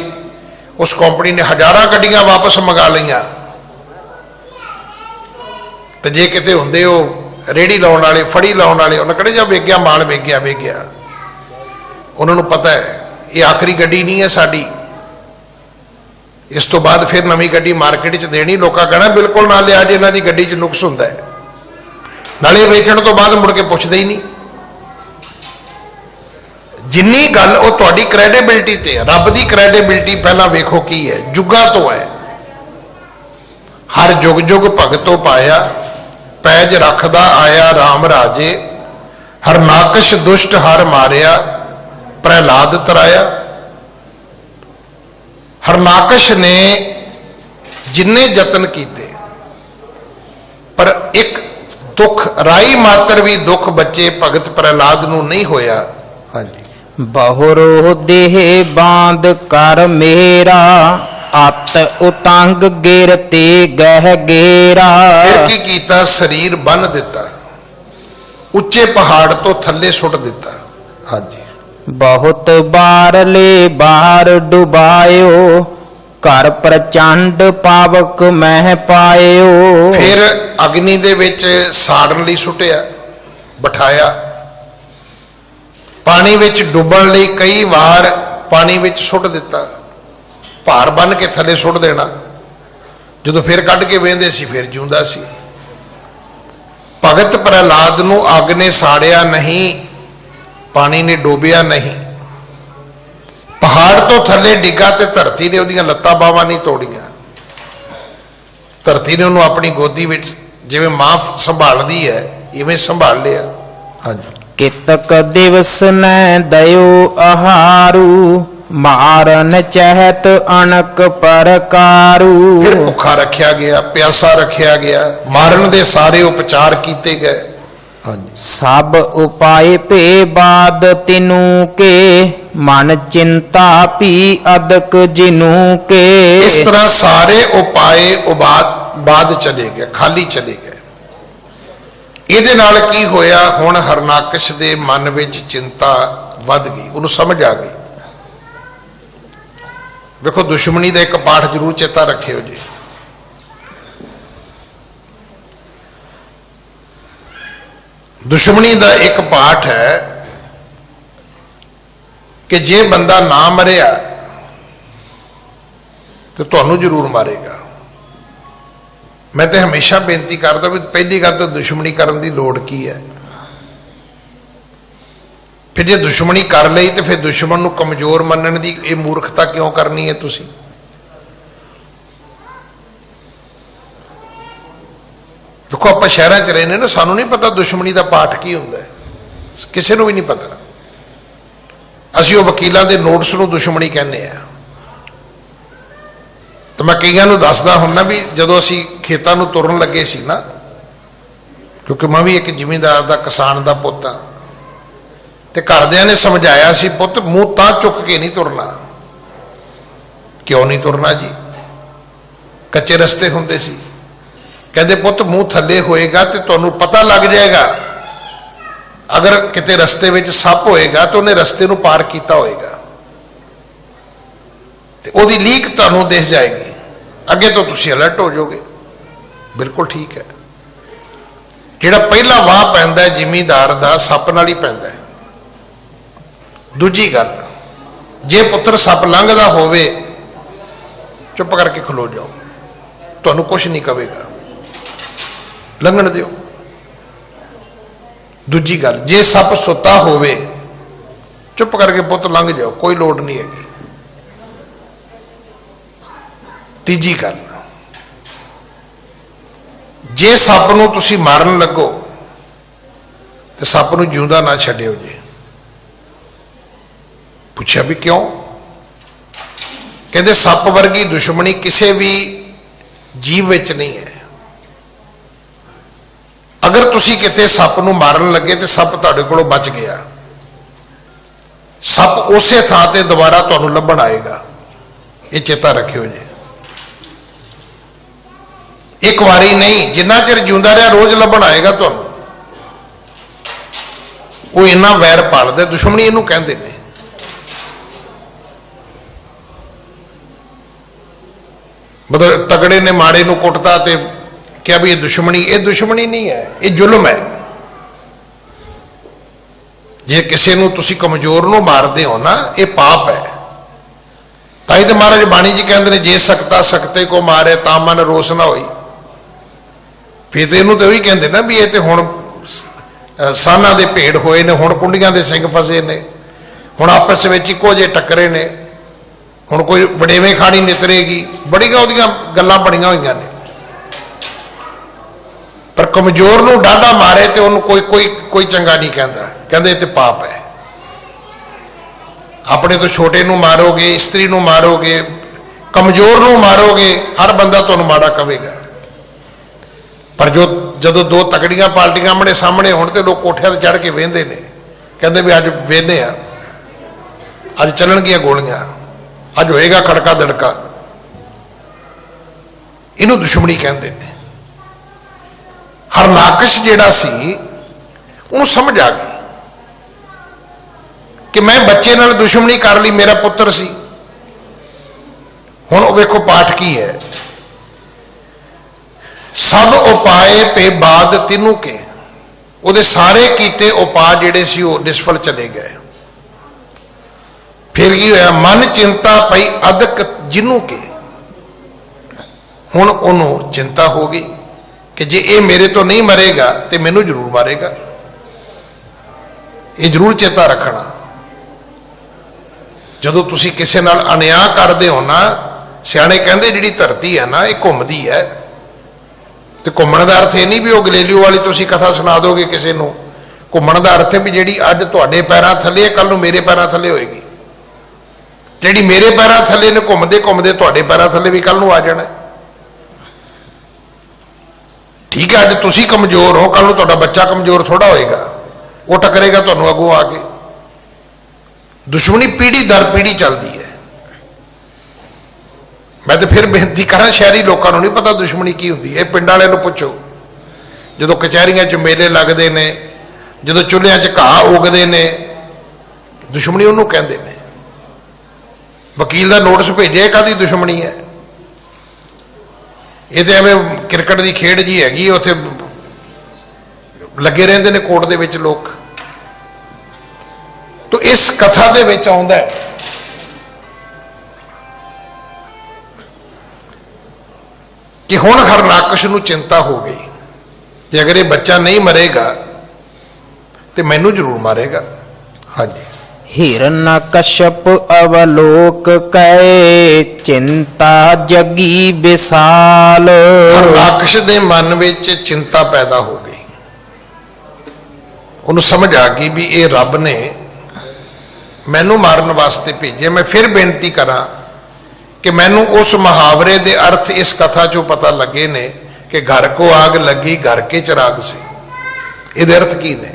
उस कंपनी ने हज़ारां गड्डियां वापस मंगा लईआं। तो जे किते हुंदे हो रेहड़ी लाउण वाले, फड़ी लाउण वाले, उन्हें कहना जा वेच गया माल, वेच गया। उन्होंने पता है ये आखिरी गड्डी नहीं है साडी, इस तो बाद फिर नवीं गड्डी मार्केट च देनी। लोग कहना बिल्कुल ना लिया, इन्हां दी गड्डी च नुक्स हुंदा है, नाले वेचण तो बाद मुड़ के पुछदे ही नहीं। जिन्नी गल वो तुहाडी क्रैडिबिलिटी ते है। रब की क्रैडिबिलिटी पहला वेखो की है, जुगां तो है। हर जुग जुग भगतो पाया, ਪੈਜ ਰੱਖਦਾ ਆਇਆ RAM ਰਾਜੇ, ਹਰਨਾਕਸ਼ ਦੁਸ਼ਟ ਹਰ ਮਾਰਿਆ, ਪ੍ਰਹਿਲਾਦ ਤਰਾਇਆ। ਹਰਨਾਕਸ਼ ਨੇ ਜਿੰਨੇ ਯਤਨ ਕੀਤੇ, ਪਰ ਇੱਕ ਦੁੱਖ ਰਾਈ ਮਾਤਰ ਵੀ ਦੁੱਖ ਬੱਚੇ ਭਗਤ ਪ੍ਰਹਿਲਾਦ ਨੂੰ ਨਹੀਂ ਹੋਇਆ। ਹਾਂਜੀ, ਬਹੁਰੋ ਦੇਹ ਬਾਂਧ ਕਰ ਮੇਰਾ, ਅਤ ਉਤੰਗ ਗਿਰ ਤੇ ਗਹਿ ਗੇਰਾ। ਫਿਰ ਕੀ ਕੀਤਾ? ਸਰੀਰ ਬੰਨ੍ਹ ਦਿੱਤਾ, ਉੱਚੇ ਪਹਾੜ ਤੋਂ ਥੱਲੇ ਸੁੱਟ ਦਿੱਤਾ। ਹਾਂਜੀ, ਬਹੁਤ ਬਾਰਲੇ ਬਾਹਰ ਡੁਬਾਇਓ, ਘਰ ਪ੍ਰਚੰਡ ਪਾਵਕ ਮਹਿ ਪਾਇਓ। ਫਿਰ ਅਗਨੀ ਦੇ ਵਿੱਚ ਸਾੜਨ ਲਈ ਸੁੱਟਿਆ, ਬਿਠਾਇਆ। ਪਾਣੀ ਵਿੱਚ ਡੁੱਬਣ ਲਈ ਕਈ ਵਾਰ ਪਾਣੀ ਵਿੱਚ ਸੁੱਟ ਦਿੱਤਾ, ਭਾਰ ਬੰਨ ਕੇ ਥੱਲੇ ਸੁੱਟ ਦੇਣਾ। ਜਦੋਂ ਫਿਰ ਕੱਢ ਕੇ ਵੇਂਦੇ ਸੀ ਫਿਰ ਜਿਉਂਦਾ ਸੀ। ਭਗਤ ਪ੍ਰਹਿਲਾਦ ਨੂੰ ਅੱਗ ਨੇ ਸਾੜਿਆ ਨਹੀਂ, ਪਾਣੀ ਨੇ ਡੋਬਿਆ ਨਹੀਂ। ਪਹਾੜ ਤੋਂ ਥੱਲੇ ਡਿੱਗਾ ਤੇ ਧਰਤੀ ਨੇ ਉਹਦੀਆਂ ਲੱਤਾਂ ਬਾਹਾਂ ਨਹੀਂ ਤੋੜੀਆਂ। ਧਰਤੀ ਨੇ ਉਹਨੂੰ ਆਪਣੀ ਗੋਦੀ ਵਿੱਚ ਜਿਵੇਂ ਮਾਂ ਸੰਭਾਲਦੀ ਹੈ ਇਵੇਂ ਸੰਭਾਲ ਲਿਆ। ਹਾਂਜੀ, ਕਿਤਕ ਦਿਵਸ ਨੈ ਦਇਓ ਆਹਾਰੂ, ਮਾਰਨ ਚਹਿਤ ਅਨਕ ਪਰਕਾਰੂ। ਫਿਰ ਭੁੱਖਾ ਰੱਖਿਆ ਗਿਆ, ਪਿਆਸਾ ਰੱਖਿਆ ਗਿਆ, ਮਾਰਨ ਦੇ ਸਾਰੇ ਉਪਚਾਰ ਕੀਤੇ ਗਏ। ਹਾਂਜੀ, ਸਭ ਉਪਾਏ ਭੇ ਬਾਦ ਤਿਨੂ ਕੇ, ਮਨ ਚਿੰਤਾ ਪੀ ਅਦਕ ਜਿਨੂ ਕੇ। ਇਸ ਤਰ੍ਹਾਂ ਸਾਰੇ ਉਪਾਏ ਬਾਦ ਚਲੇ ਗਏ, ਖਾਲੀ ਚਲੇ ਗਏ। ਇਹਦੇ ਨਾਲ ਕੀ ਹੋਇਆ? ਹੁਣ ਹਰਨਾਕਸ਼ ਦੇ ਮਨ ਵਿੱਚ ਚਿੰਤਾ ਵੱਧ ਗਈ, ਉਹਨੂੰ ਸਮਝ ਆ ਗਈ। ਵੇਖੋ, ਦੁਸ਼ਮਣੀ ਦਾ ਇੱਕ ਪਾਠ ਜ਼ਰੂਰ ਚੇਤਾ ਰੱਖਿਓ ਜੀ। ਦੁਸ਼ਮਣੀ ਦਾ ਇੱਕ ਪਾਠ ਹੈ ਕਿ ਜੇ ਬੰਦਾ ਨਾ ਮਰਿਆ ਤੇ ਤੁਹਾਨੂੰ ਜ਼ਰੂਰ ਮਾਰੇਗਾ। ਮੈਂ ਤੇ ਹਮੇਸ਼ਾ ਬੇਨਤੀ ਕਰਦਾ ਵੀ ਪਹਿਲੀ ਗੱਲ ਤਾਂ ਦੁਸ਼ਮਣੀ ਕਰਨ ਦੀ ਲੋੜ ਕੀ ਹੈ। ਫਿਰ ਜੇ ਦੁਸ਼ਮਣੀ ਕਰ ਲਈ ਤੇ ਫਿਰ ਦੁਸ਼ਮਣ ਨੂੰ ਕਮਜ਼ੋਰ ਮੰਨਣ ਦੀ ਇਹ ਮੂਰਖਤਾ ਕਿਉਂ ਕਰਨੀ ਹੈ ਤੁਸੀਂ? ਦੇਖੋ, ਆਪਾਂ ਸ਼ਹਿਰਾਂ 'ਚ ਰਹਿੰਦੇ ਨਾ, ਸਾਨੂੰ ਨਹੀਂ ਪਤਾ ਦੁਸ਼ਮਣੀ ਦਾ ਪਾਠ ਕੀ ਹੁੰਦਾ ਹੈ, ਕਿਸੇ ਨੂੰ ਵੀ ਨਹੀਂ ਪਤਾ। ਅਸੀਂ ਉਹ ਵਕੀਲਾਂ ਦੇ ਨੋਟਿਸ ਨੂੰ ਦੁਸ਼ਮਣੀ ਕਹਿੰਦੇ ਆ। ਤਾਂ ਮੈਂ ਕਈਆਂ ਨੂੰ ਦੱਸਦਾ ਹੁੰਦਾ ਵੀ ਜਦੋਂ ਅਸੀਂ ਖੇਤਾਂ ਨੂੰ ਤੁਰਨ ਲੱਗੇ ਸੀ ਨਾ, ਕਿਉਂਕਿ ਮੈਂ ਵੀ ਇੱਕ ਜ਼ਿਮੀਂਦਾਰ ਦਾ, ਕਿਸਾਨ ਦਾ ਪੁੱਤ ਹਾਂ, ਤੇ ਘਰਦਿਆਂ ਨੇ ਸਮਝਾਇਆ ਸੀ, ਪੁੱਤ ਮੂੰਹ ਤਾਂ ਚੁੱਕ ਕੇ ਨਹੀਂ ਤੁਰਨਾ। ਕਿਉਂ ਨਹੀਂ ਤੁਰਨਾ ਜੀ? ਕੱਚੇ ਰਸਤੇ ਹੁੰਦੇ ਸੀ। ਕਹਿੰਦੇ ਪੁੱਤ ਮੂੰਹ ਥੱਲੇ ਹੋਏਗਾ ਤੇ ਤੁਹਾਨੂੰ ਪਤਾ ਲੱਗ ਜਾਏਗਾ, ਅਗਰ ਕਿਤੇ ਰਸਤੇ ਵਿੱਚ ਸੱਪ ਹੋਏਗਾ ਤਾਂ ਉਹਨੇ ਰਸਤੇ ਨੂੰ ਪਾਰ ਕੀਤਾ ਹੋਏਗਾ ਤੇ ਉਹਦੀ ਲੀਕ ਤੁਹਾਨੂੰ ਦਿਸ ਜਾਏਗੀ, ਅੱਗੇ ਤੋਂ ਤੁਸੀਂ ਅਲਰਟ ਹੋ ਜਾਓਗੇ। ਬਿਲਕੁਲ ਠੀਕ ਹੈ। ਜਿਹੜਾ ਪਹਿਲਾ ਵਾਹ ਪੈਂਦਾ ਹੈ ਜ਼ਿਮੀਂਦਾਰ ਦਾ, ਸੱਪ ਨਾਲ ਹੀ ਪੈਂਦਾ ਹੈ। ਦੂਜੀ ਗੱਲ, ਜੇ ਪੁੱਤਰ ਸੱਪ ਲੰਘਦਾ ਹੋਵੇ, ਚੁੱਪ ਕਰਕੇ ਖਲੋ ਜਾਓ, ਤੁਹਾਨੂੰ ਕੁਝ ਨਹੀਂ ਕਵੇਗਾ, ਲੰਘਣ ਦਿਓ। ਦੂਜੀ ਗੱਲ, ਜੇ ਸੱਪ ਸੁੱਤਾ ਹੋਵੇ, ਚੁੱਪ ਕਰਕੇ ਪੁੱਤ ਲੰਘ ਜਾਓ, ਕੋਈ ਲੋੜ ਨਹੀਂ ਹੈਗੀ। ਤੀਜੀ ਗੱਲ, ਜੇ ਸੱਪ ਨੂੰ ਤੁਸੀਂ ਮਾਰਨ ਲੱਗੋ ਤੇ ਸੱਪ ਨੂੰ ਜਿਉਂਦਾ ਨਾ ਛੱਡਿਓ ਜੀ। ਪੁੱਛਿਆ ਵੀ ਕਿਉਂ? ਕਹਿੰਦੇ ਸੱਪ ਵਰਗੀ ਦੁਸ਼ਮਣੀ ਕਿਸੇ ਵੀ ਜੀਵ ਵਿੱਚ ਨਹੀਂ ਹੈ। ਅਗਰ ਤੁਸੀਂ ਕਿਤੇ ਸੱਪ ਨੂੰ ਮਾਰਨ ਲੱਗੇ ਤੇ ਸੱਪ ਤੁਹਾਡੇ ਕੋਲੋਂ ਬਚ ਗਿਆ, ਸੱਪ ਉਸੇ ਥਾਂ ਤੇ ਦੁਬਾਰਾ ਤੁਹਾਨੂੰ ਲੱਭਣ ਆਏਗਾ। ਇਹ ਚੇਤਾ ਰੱਖਿਓ ਜੀ। ਇੱਕ ਵਾਰੀ ਨਹੀਂ, ਜਿੰਨਾ ਚਿਰ ਜਿਉਂਦਾ ਰਿਹਾ ਰੋਜ਼ ਲੱਭਣ ਆਏਗਾ ਤੁਹਾਨੂੰ। ਉਹ ਇੰਨਾ ਵੈਰ ਪਾਲਦਾ, ਦੁਸ਼ਮਣੀ ਇਹਨੂੰ ਕਹਿੰਦੇ ਨੇ। ਮਤਲਬ ਤਗੜੇ ਨੇ ਮਾੜੇ ਨੂੰ ਕੁੱਟਦਾ ਤੇ ਕਿਹਾ ਵੀ ਇਹ ਦੁਸ਼ਮਣੀ ਨਹੀਂ ਹੈ, ਇਹ ਜ਼ੁਲਮ ਹੈ। ਜੇ ਕਿਸੇ ਨੂੰ ਤੁਸੀਂ ਕਮਜ਼ੋਰ ਨੂੰ ਮਾਰਦੇ ਹੋ ਨਾ, ਇਹ ਪਾਪ ਹੈ। ਤਾਂ ਹੀ ਤੇ ਮਹਾਰਾਜ ਬਾਣੀ ਜੀ ਕਹਿੰਦੇ ਨੇ, ਜੇ ਸਕਤਾ ਸਕਤੇ ਕੋ ਮਾਰੇ ਤਾਂ ਮਨ ਰੋਸ ਨਾ ਹੋਈ। ਫਿਰ ਤੇ ਇਹਨੂੰ ਤੇ ਉਹੀ ਕਹਿੰਦੇ ਨਾ ਵੀ ਇਹ ਤੇ ਹੁਣ ਸਾਨਾਂ ਦੇ ਭੇਡ ਹੋਏ ਨੇ, ਹੁਣ ਕੁੰਡੀਆਂ ਦੇ ਸਿੰਘ ਫਸੇ ਨੇ, ਹੁਣ ਆਪਸ ਵਿੱਚ ਇੱਕੋ ਜਿਹੇ ਟੱਕਰੇ ਨੇ, ਹੁਣ ਕੋਈ ਵਡੇਵੇਂ ਖਾਣੀ ਨਿਤਰੇਗੀ। ਬੜੀਆਂ ਉਹਦੀਆਂ ਗੱਲਾਂ ਬਣੀਆਂ ਹੋਈਆਂ ਨੇ, ਪਰ ਕਮਜ਼ੋਰ ਨੂੰ ਡਾਢਾ ਮਾਰੇ ਤੇ ਉਹਨੂੰ ਕੋਈ ਕੋਈ ਕੋਈ ਚੰਗਾ ਨਹੀਂ ਕਹਿੰਦਾ, ਕਹਿੰਦੇ ਇਹ ਤੇ ਪਾਪ ਹੈ। ਆਪਣੇ ਤੋਂ ਛੋਟੇ ਨੂੰ ਮਾਰੋਗੇ, ਇਸਤਰੀ ਨੂੰ ਮਾਰੋਗੇ, ਕਮਜ਼ੋਰ ਨੂੰ ਮਾਰੋਗੇ, ਹਰ ਬੰਦਾ ਤੁਹਾਨੂੰ ਮਾੜਾ ਕਹੇਗਾ। ਪਰ ਜਦੋਂ ਦੋ ਤਕੜੀਆਂ ਪਾਰਟੀਆਂ ਆਮਣੇ ਸਾਹਮਣੇ ਹੋਣ ਤੇ ਲੋਕ ਕੋਠਿਆਂ ਤੇ ਚੜ੍ਹ ਕੇ ਵੇਂਦੇ ਨੇ, ਕਹਿੰਦੇ ਵੀ ਅੱਜ ਵੇਂਦੇ ਆ, ਅੱਜ ਚੱਲਣਗੀਆਂ ਗੋਲੀਆਂ, ਅੱਜ ਹੋਏਗਾ ਖੜਕਾ ਦੜਕਾ। ਇਹਨੂੰ ਦੁਸ਼ਮਣੀ ਕਹਿੰਦੇ ਨੇ। ਹਰਨਾਕਸ਼ ਜਿਹੜਾ ਸੀ ਉਹਨੂੰ ਸਮਝ ਆ ਗਈ ਕਿ ਮੈਂ ਬੱਚੇ ਨਾਲ ਦੁਸ਼ਮਣੀ ਕਰ ਲਈ, ਮੇਰਾ ਪੁੱਤਰ ਸੀ। ਹੁਣ ਉਹ ਵੇਖੋ ਪਾਠ ਕੀ ਹੈ, ਸਭ ਉਪਾਏ ਪੇ ਬਾਦ ਤਿਨੂ ਕੇ, ਉਹਦੇ ਸਾਰੇ ਕੀਤੇ ਉਪਾਅ ਜਿਹੜੇ ਸੀ ਉਹ ਨਿਸਫਲ ਚਲੇ ਗਏ। ਫਿਰ ਕੀ ਹੋਇਆ, ਮਨ ਚਿੰਤਾ ਪਈ ਅਦਕ ਜਿਨੂ ਕੇ, ਹੁਣ ਉਹਨੂੰ ਚਿੰਤਾ ਹੋ ਗਈ ਕਿ ਜੇ ਇਹ ਮੇਰੇ ਤੋਂ ਨਹੀਂ ਮਰੇਗਾ ਤੇ ਮੈਨੂੰ ਜ਼ਰੂਰ ਮਾਰੇਗਾ। ਇਹ ਜ਼ਰੂਰ ਚੇਤਾ ਰੱਖਣਾ, ਜਦੋਂ ਤੁਸੀਂ ਕਿਸੇ ਨਾਲ ਅਨਿਆਂ ਕਰਦੇ ਹੋ ਨਾ, ਸਿਆਣੇ ਕਹਿੰਦੇ ਜਿਹੜੀ ਧਰਤੀ ਹੈ ਨਾ ਇਹ ਘੁੰਮਦੀ ਹੈ। ਤੇ ਘੁੰਮਣ ਦਾ ਅਰਥ ਇਹ ਨਹੀਂ ਵੀ ਉਹ ਗਲੇਲੀਓ ਵਾਲੀ ਤੁਸੀਂ ਕਥਾ ਸੁਣਾ ਦੋਗੇ ਕਿਸੇ ਨੂੰ। ਘੁੰਮਣ ਦਾ ਅਰਥ ਹੈ ਵੀ ਜਿਹੜੀ ਅੱਜ ਤੁਹਾਡੇ ਪੈਰਾਂ ਥੱਲੇ ਹੈ ਕੱਲ ਨੂੰ ਮੇਰੇ ਪੈਰਾਂ ਥੱਲੇ ਹੋਏਗੀ, ਜਿਹੜੀ ਮੇਰੇ ਪੈਰਾਂ ਥੱਲੇ ਨੇ ਘੁੰਮਦੇ ਘੁੰਮਦੇ ਤੁਹਾਡੇ ਪੈਰਾਂ ਥੱਲੇ ਵੀ ਕੱਲ ਨੂੰ ਆ ਜਾਣਾ। ਠੀਕ ਹੈ, ਅੱਜ ਤੁਸੀਂ ਕਮਜ਼ੋਰ ਹੋ, ਕੱਲ ਨੂੰ ਤੁਹਾਡਾ ਬੱਚਾ ਕਮਜ਼ੋਰ ਥੋੜਾ ਹੋਏਗਾ, ਉਹ ਟਕਰੇਗਾ ਤੁਹਾਨੂੰ ਅੱਗੋਂ ਆ ਕੇ। ਦੁਸ਼ਮਣੀ ਪੀੜ੍ਹੀ ਦਰ ਪੀੜ੍ਹੀ ਚੱਲਦੀ ਹੈ। ਮੈਂ ਤਾਂ ਫਿਰ ਬੇਨਤੀ ਕਰਾਂ, ਸ਼ਹਿਰੀ ਲੋਕਾਂ ਨੂੰ ਨਹੀਂ ਪਤਾ ਦੁਸ਼ਮਣੀ ਕੀ ਹੁੰਦੀ ਹੈ। ਪਿੰਡ ਵਾਲਿਆਂ ਨੂੰ ਪੁੱਛੋ, ਜਦੋਂ ਕਚਹਿਰੀਆਂ 'ਚ ਮੇਲੇ ਲੱਗਦੇ ਨੇ, ਜਦੋਂ ਚੁੱਲ੍ਹਿਆਂ 'ਚ ਘਾਹ ਉਗਦੇ ਨੇ, ਦੁਸ਼ਮਣੀ ਉਹਨੂੰ ਕਹਿੰਦੇ ਨੇ। ਵਕੀਲ ਦਾ ਨੋਟਿਸ ਭੇਜਿਆ, ਕਾਹਦੀ ਦੁਸ਼ਮਣੀ ਹੈ? ਇਹ ਤਾਂ ਐਵੇਂ ਕ੍ਰਿਕਟ ਦੀ ਖੇਡ ਜੀ ਹੈਗੀ, ਉੱਥੇ ਲੱਗੇ ਰਹਿੰਦੇ ਨੇ ਕੋਰਟ ਦੇ ਵਿੱਚ ਲੋਕ। ਤੋ ਇਸ ਕਥਾ ਦੇ ਵਿੱਚ ਆਉਂਦਾ ਹੈ ਕਿ ਹੁਣ ਹਰਨਾਕਸ਼ ਨੂੰ ਚਿੰਤਾ ਹੋ ਗਈ ਕਿ ਅਗਰ ਇਹ ਬੱਚਾ ਨਹੀਂ ਮਰੇਗਾ ਤੇ ਮੈਨੂੰ ਜ਼ਰੂਰ ਮਾਰੇਗਾ। ਹਾਂਜੀ, ਹਿਰਨਕਸ਼ਪ ਅਵਲੋਕ ਕੈ ਚਿੰਤਾ ਜਗੀ ਵਿਸਾਲ। ਹਰਨਾਕਸ਼ ਦੇ ਮਨ ਵਿੱਚ ਚਿੰਤਾ ਪੈਦਾ ਹੋ ਗਈ। ਉਹਨੂੰ ਸਮਝ ਆ ਗਈ ਵੀ ਇਹ ਰੱਬ ਨੇ ਮੈਨੂੰ ਮਾਰਨ ਵਾਸਤੇ ਭੇਜਿਆ। ਮੈਂ ਫਿਰ ਬੇਨਤੀ ਕਰਾਂ ਕਿ ਮੈਨੂੰ ਉਸ ਮੁਹਾਵਰੇ ਦੇ ਅਰਥ ਇਸ ਕਥਾ ਚੋਂ ਪਤਾ ਲੱਗੇ ਨੇ ਕਿ ਘਰ ਕੋ ਆਗ ਲੱਗੀ ਘਰ ਕੇ ਚਿਰਾਗ ਸੀ। ਇਹਦੇ ਅਰਥ ਕੀ ਨੇ?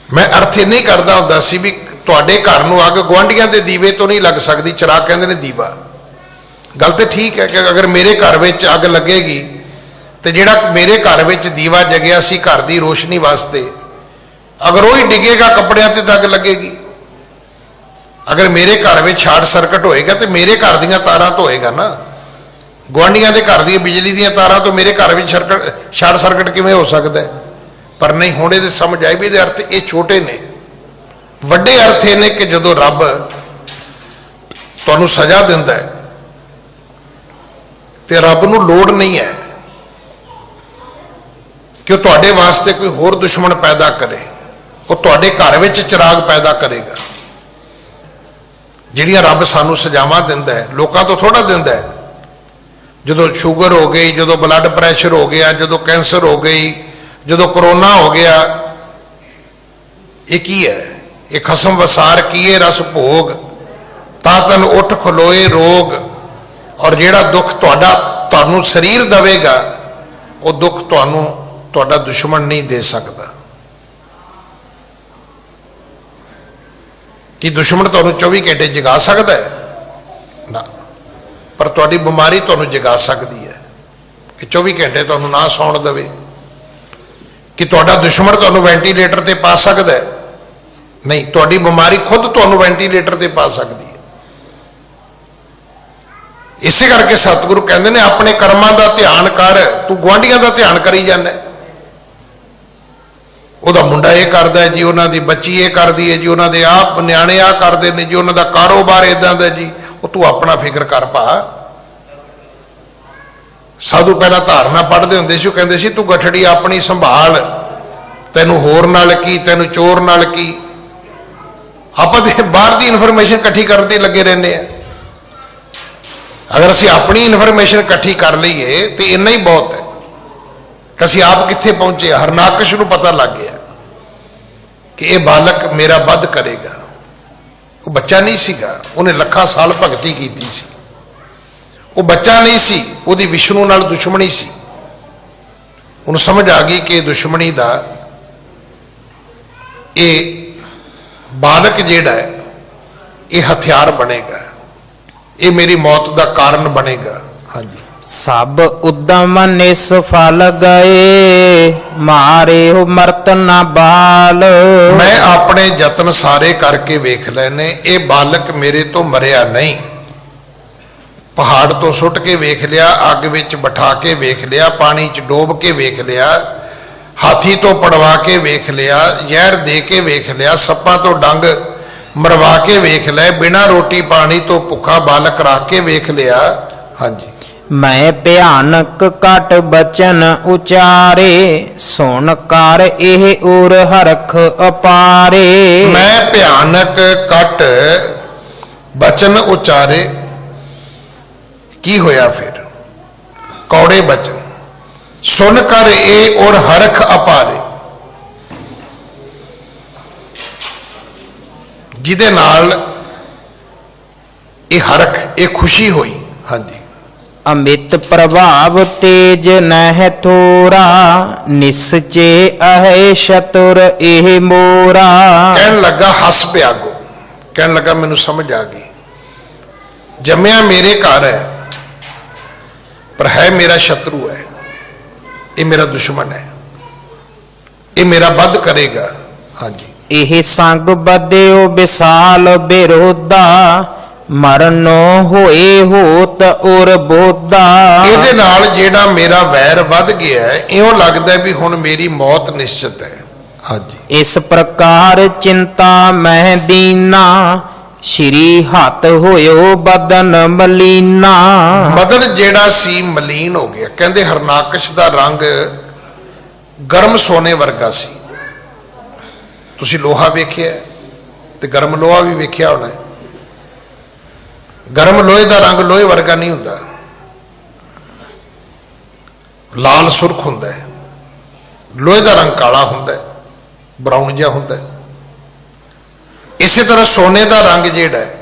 ਮੈਂ ਅਰਥ ਇਹ ਨਹੀਂ ਕਰਦਾ ਹੁੰਦਾ ਸੀ ਵੀ ਤੁਹਾਡੇ ਘਰ ਨੂੰ ਅੱਗ ਗੁਆਂਢੀਆਂ ਦੇ ਦੀਵੇ ਤੋਂ ਨਹੀਂ ਲੱਗ ਸਕਦੀ, ਚਿਰਾਗ ਕਹਿੰਦੇ ਨੇ ਦੀਵਾ। ਗੱਲ ਤੇ ਠੀਕ ਹੈ ਕਿ ਅਗਰ ਮੇਰੇ ਘਰ ਵਿੱਚ ਅੱਗ ਲੱਗੇਗੀ ਤੇ ਜਿਹੜਾ ਮੇਰੇ ਘਰ ਵਿੱਚ ਦੀਵਾ ਜਗਿਆ ਸੀ ਘਰ ਦੀ ਰੋਸ਼ਨੀ ਵਾਸਤੇ, ਅਗਰ ਉਹ ਹੀ ਡਿੱਗੇਗਾ ਕੱਪੜਿਆਂ ਤੇ ਤਾਂ ਅੱਗ ਲੱਗੇਗੀ। ਅਗਰ ਮੇਰੇ ਘਰ ਵਿੱਚ ਸ਼ਾਰਟ ਸਰਕਟ ਹੋਏਗਾ ਤੇ ਮੇਰੇ ਘਰ ਦੀਆਂ ਤਾਰਾਂ ਤੋਂ ਹੋਏਗਾ ਨਾ, ਗੁਆਂਢੀਆਂ ਦੇ ਘਰ ਦੀਆਂ ਬਿਜਲੀ ਦੀਆਂ ਤਾਰਾਂ ਤੋਂ ਮੇਰੇ ਘਰ ਵਿੱਚ ਸ਼ਾਰਟ ਸਰਕਟ ਕਿਵੇਂ ਹੋ ਸਕਦਾ ਹੈ? ਪਰ ਨਹੀਂ, ਹੁਣ ਇਹਦੇ ਸਮਝ ਆਈ ਵੀ ਇਹਦੇ ਅਰਥ ਇਹ ਛੋਟੇ ਨੇ। ਵੱਡੇ ਅਰਥ ਇਹ ਨੇ ਕਿ ਜਦੋਂ ਰੱਬ ਤੁਹਾਨੂੰ ਸਜ਼ਾ ਦਿੰਦਾ ਹੈ ਤੇ ਰੱਬ ਨੂੰ ਲੋੜ ਨਹੀਂ ਹੈ ਕਿ ਉਹ ਤੁਹਾਡੇ ਵਾਸਤੇ ਕੋਈ ਹੋਰ ਦੁਸ਼ਮਣ ਪੈਦਾ ਕਰੇ। ਉਹ ਤੁਹਾਡੇ ਘਰ ਵਿੱਚ ਚਿਰਾਗ ਪੈਦਾ ਕਰੇਗਾ। ਜਿਹੜੀਆਂ ਰੱਬ ਸਾਨੂੰ ਸਜ਼ਾਵਾਂ ਦਿੰਦਾ ਹੈ, ਲੋਕਾਂ ਤੋਂ ਥੋੜਾ ਦਿੰਦਾ ਹੈ। ਜਦੋਂ ਸ਼ੂਗਰ ਹੋ ਗਈ, ਜਦੋਂ ਬਲੱਡ ਪ੍ਰੈਸ਼ਰ ਹੋ ਗਿਆ, ਜਦੋਂ ਕੈਂਸਰ ਹੋ ਗਈ, ਜਦੋਂ ਕਰੋਨਾ ਹੋ ਗਿਆ, ਇਹ ਕੀ ਹੈ? ਇਹ ਖਸਮ ਵਸਾਰ ਕੀਏ ਰਸ ਭੋਗ, ਤਾਂ ਤਨ ਉੱਠ ਖਲੋਏ ਰੋਗ। ਔਰ ਜਿਹੜਾ ਦੁੱਖ ਤੁਹਾਨੂੰ ਸਰੀਰ ਦੇਵੇਗਾ, ਉਹ ਦੁੱਖ ਤੁਹਾਨੂੰ ਤੁਹਾਡਾ ਦੁਸ਼ਮਣ ਨਹੀਂ ਦੇ ਸਕਦਾ। ਕੀ ਦੁਸ਼ਮਣ ਤੁਹਾਨੂੰ 24 ਘੰਟੇ ਜਗਾ ਸਕਦਾ ਹੈ? ਨਾ। ਪਰ ਤੁਹਾਡੀ ਬਿਮਾਰੀ ਤੁਹਾਨੂੰ ਜਗਾ ਸਕਦੀ ਹੈ ਕਿ 24 ਘੰਟੇ ਤੁਹਾਨੂੰ ਨਾ ਸੌਣ ਦੇਵੇ। ਕਿ ਤੁਹਾਡਾ ਦੁਸ਼ਮਣ ਤੁਹਾਨੂੰ ਵੈਂਟੀਲੇਟਰ ਤੇ ਪਾ ਸਕਦਾ ਹੈ? ਨਹੀਂ, ਤੁਹਾਡੀ ਬਿਮਾਰੀ ਖੁਦ ਤੁਹਾਨੂੰ ਵੈਂਟੀਲੇਟਰ ਤੇ ਪਾ ਸਕਦੀ ਹੈ। ਇਸੇ ਕਰਕੇ ਸਤਿਗੁਰੂ ਕਹਿੰਦੇ ਨੇ ਆਪਣੇ ਕਰਮਾਂ ਦਾ ਧਿਆਨ ਕਰ, ਤੂੰ ਗੁਆਂਢੀਆਂ ਦਾ ਧਿਆਨ ਕਰੀ ਜਾਂਦਾ। ਉਹਦਾ ਮੁੰਡਾ ਇਹ ਕਰਦਾ ਹੈ ਜੀ, ਉਹਨਾਂ ਦੀ ਬੱਚੀ ਇਹ ਕਰਦੀ ਹੈ ਜੀ, ਉਹਨਾਂ ਦੇ ਆਪ ਨਿਆਣੇ ਆ ਕਰਦੇ ਨੇ ਜੀ, ਉਹਨਾਂ ਦਾ ਕਾਰੋਬਾਰ ਇਦਾਂ ਦਾ ਜੀ, ਉਹ ਤੂੰ ਆਪਣਾ ਫਿਕਰ ਕਰ ਪਾ। ਸਾਧੂ ਪਹਿਲਾਂ ਧਾਰਨਾ ਪੜ੍ਹਦੇ ਹੁੰਦੇ ਸੀ, ਉਹ ਕਹਿੰਦੇ ਸੀ ਤੂੰ ਗਠੜੀ ਆਪਣੀ ਸੰਭਾਲ, ਤੈਨੂੰ ਹੋਰ ਨਾਲ ਕੀ, ਤੈਨੂੰ ਚੋਰ ਨਾਲ ਕੀ। ਆਪਾਂ ਤੇ ਬਾਹਰ ਦੀ ਇਨਫੋਰਮੇਸ਼ਨ ਇਕੱਠੀ ਕਰਨ ਤੇ ਲੱਗੇ ਰਹਿੰਦੇ ਆ। ਅਗਰ ਅਸੀਂ ਆਪਣੀ ਇਨਫੋਰਮੇਸ਼ਨ ਇਕੱਠੀ ਕਰ ਲਈਏ ਤੇ ਇੰਨਾ ਹੀ ਬਹੁਤ ਹੈ। ਕਿ ਅਸੀਂ ਆਪ ਕਿੱਥੇ ਪਹੁੰਚੇ। ਹਰਨਾਕਸ਼ ਨੂੰ ਪਤਾ ਲੱਗ ਗਿਆ ਕਿ ਇਹ ਬਾਲਕ ਮੇਰਾ ਵੱਧ ਕਰੇਗਾ। ਉਹ ਬੱਚਾ ਨਹੀਂ ਸੀਗਾ, ਉਹਨੇ ਲੱਖਾਂ ਸਾਲ ਭਗਤੀ ਕੀਤੀ ਸੀ। ਉਹ ਬੱਚਾ ਨਹੀਂ ਸੀ, ਉਹਦੀ ਵਿਸ਼ਨੂੰ ਨਾਲ ਦੁਸ਼ਮਣੀ ਸੀ। ਉਹਨੂੰ ਸਮਝ ਆ ਗਈ ਕਿ ਦੁਸ਼ਮਣੀ ਦਾ ਇਹ ਬਾਲਕ ਜਿਹੜਾ ਹੈ ਇਹ ਹਥਿਆਰ ਬਣੇਗਾ, ਇਹ ਮੇਰੀ ਮੌਤ ਦਾ ਕਾਰਨ ਬਣੇਗਾ। ਹਾਂਜੀ। ਸਭ ਉਦਮ ਨਿਸਫਲ ਗਏ, ਮਾਰੇ ਹੋ ਮਰਤ ਨਾ ਬਾਲ। ਮੈਂ ਆਪਣੇ ਯਤਨ ਸਾਰੇ ਕਰਕੇ ਵੇਖ ਲੈਨੇ, ਇਹ ਬਾਲਕ ਮੇਰੇ ਤੋਂ ਮਰਿਆ ਨਹੀਂ। ਪਹਾੜ ਤੋਂ ਸੁੱਟ ਕੇ ਵੇਖ ਲਿਆ, ਅੱਗ ਵਿੱਚ ਬਿਠਾ ਕੇ ਵੇਖ ਲਿਆ, ਪਾਣੀ 'ਚ ਡੋਬ ਕੇ ਵੇਖ ਲਿਆ, ਹਾਥੀ ਤੋਂ ਪੜਵਾ ਕੇ ਵੇਖ ਲਿਆ, ਜ਼ਹਿਰ ਦੇ ਕੇ ਵੇਖ ਲਿਆ, ਸੱਪਾਂ ਤੋਂ ਡੰਗ ਮਰਵਾ ਕੇ ਵੇਖ ਲੈ, ਬਿਨਾਂ ਰੋਟੀ ਪਾਣੀ ਤੋਂ ਭੁੱਖਾ ਬਾਲਕ ਰੱਖ ਕੇ ਵੇਖ ਲਿਆ। ਹਾਂਜੀ। ਮੈਂ ਭਿਆਨਕ ਘਟ ਬਚਨ ਉਚਾਰੇ, ਸੁਣ ਕਰ ਇਹ ਉਰ ਹਰਖ ਅਪਾਰੇ। ਮੈਂ ਭਿਆਨਕ ਘਟ ਬਚਨ ਉਚਾਰੇ, ਕੀ ਹੋਇਆ ਫਿਰ? ਕੌੜੇ ਬਚਨ। ਸੁਣ ਕਰ ਇਹ ਔਰ ਹਰਖ ਅਪਾਰੇ, ਜਿਹਦੇ ਨਾਲ ਇਹ ਹਰਖ, ਇਹ ਖੁਸ਼ੀ ਹੋਈ। ਹਾਂਜੀ। ਅਮਿਤ ਪ੍ਰਭਾਵ ਤੇਜ ਨਹਿ ਥੋਰਾ, ਨਿਸਚੇ ਅਹੈ ਸ਼ਤੁਰ ਇਹ ਮੋਰਾ। ਕਹਿਣ ਲੱਗਾ, ਹੱਸ ਪਿਆ ਅੱਗੋਂ, ਕਹਿਣ ਲੱਗਾ ਮੈਨੂੰ ਸਮਝ ਆ ਗਈ, ਜੰਮਿਆ ਮੇਰੇ ਘਰ ਹੈ ਪਰ ਹੈ ਮੇਰਾ ਸ਼ਤਰੂ ਹੈ, ਇਹ ਮੇਰਾ ਦੁਸ਼ਮਣ ਹੈ, ਇਹ ਮੇਰਾ ਵੱਧ ਕਰੇਗਾ। ਹਾਂਜੀ। ਇਹ ਸੰਗ ਬਦਿਓ ਵਿਸਾਲ ਬਿਰੋਧਾ, ਮਰਨੋ ਹੋਏ ਹੋਤ ਉਰ ਬੋਧਾ। ਇਹਦੇ ਨਾਲ ਜਿਹੜਾ ਮੇਰਾ ਵੈਰ ਵੱਧ ਗਿਆ, ਇਉਂ ਲੱਗਦਾ ਵੀ ਹੁਣ ਮੇਰੀ ਮੌਤ ਨਿਸ਼ਚਿਤ ਹੈ। ਹਾਂਜੀ। ਇਸ ਪ੍ਰਕਾਰ ਚਿੰਤਾ ਮਹਿ ਦੀਨਾ, ਸ਼੍ਰੀ ਹੱਥ ਹੋਇਓ ਬਦਨ ਮਲੀਨਾ। ਬਦਨ ਜਿਹੜਾ ਸੀ ਮਲੀਨ ਹੋ ਗਿਆ। ਕਹਿੰਦੇ ਹਰਨਾਕਸ਼ ਦਾ ਰੰਗ ਗਰਮ ਸੋਨੇ ਵਰਗਾ ਸੀ। ਤੁਸੀਂ ਲੋਹਾ ਵੇਖਿਆ ਤੇ ਗਰਮ ਲੋਹਾ ਵੀ ਵੇਖਿਆ ਹੋਣਾ। ਗਰਮ ਲੋਹੇ ਦਾ ਰੰਗ ਲੋਹੇ ਵਰਗਾ ਨਹੀਂ ਹੁੰਦਾ, ਲਾਲ ਸੁਰਖ ਹੁੰਦਾ ਹੈ। ਲੋਹੇ ਦਾ ਰੰਗ ਕਾਲਾ ਹੁੰਦਾ ਹੈ, ਬਰਾਊਨ ਜਿਹਾ ਹੁੰਦਾ ਹੈ। ਇਸੇ ਤਰ੍ਹਾਂ ਸੋਨੇ ਦਾ ਰੰਗ ਜਿਹੜਾ ਹੈ,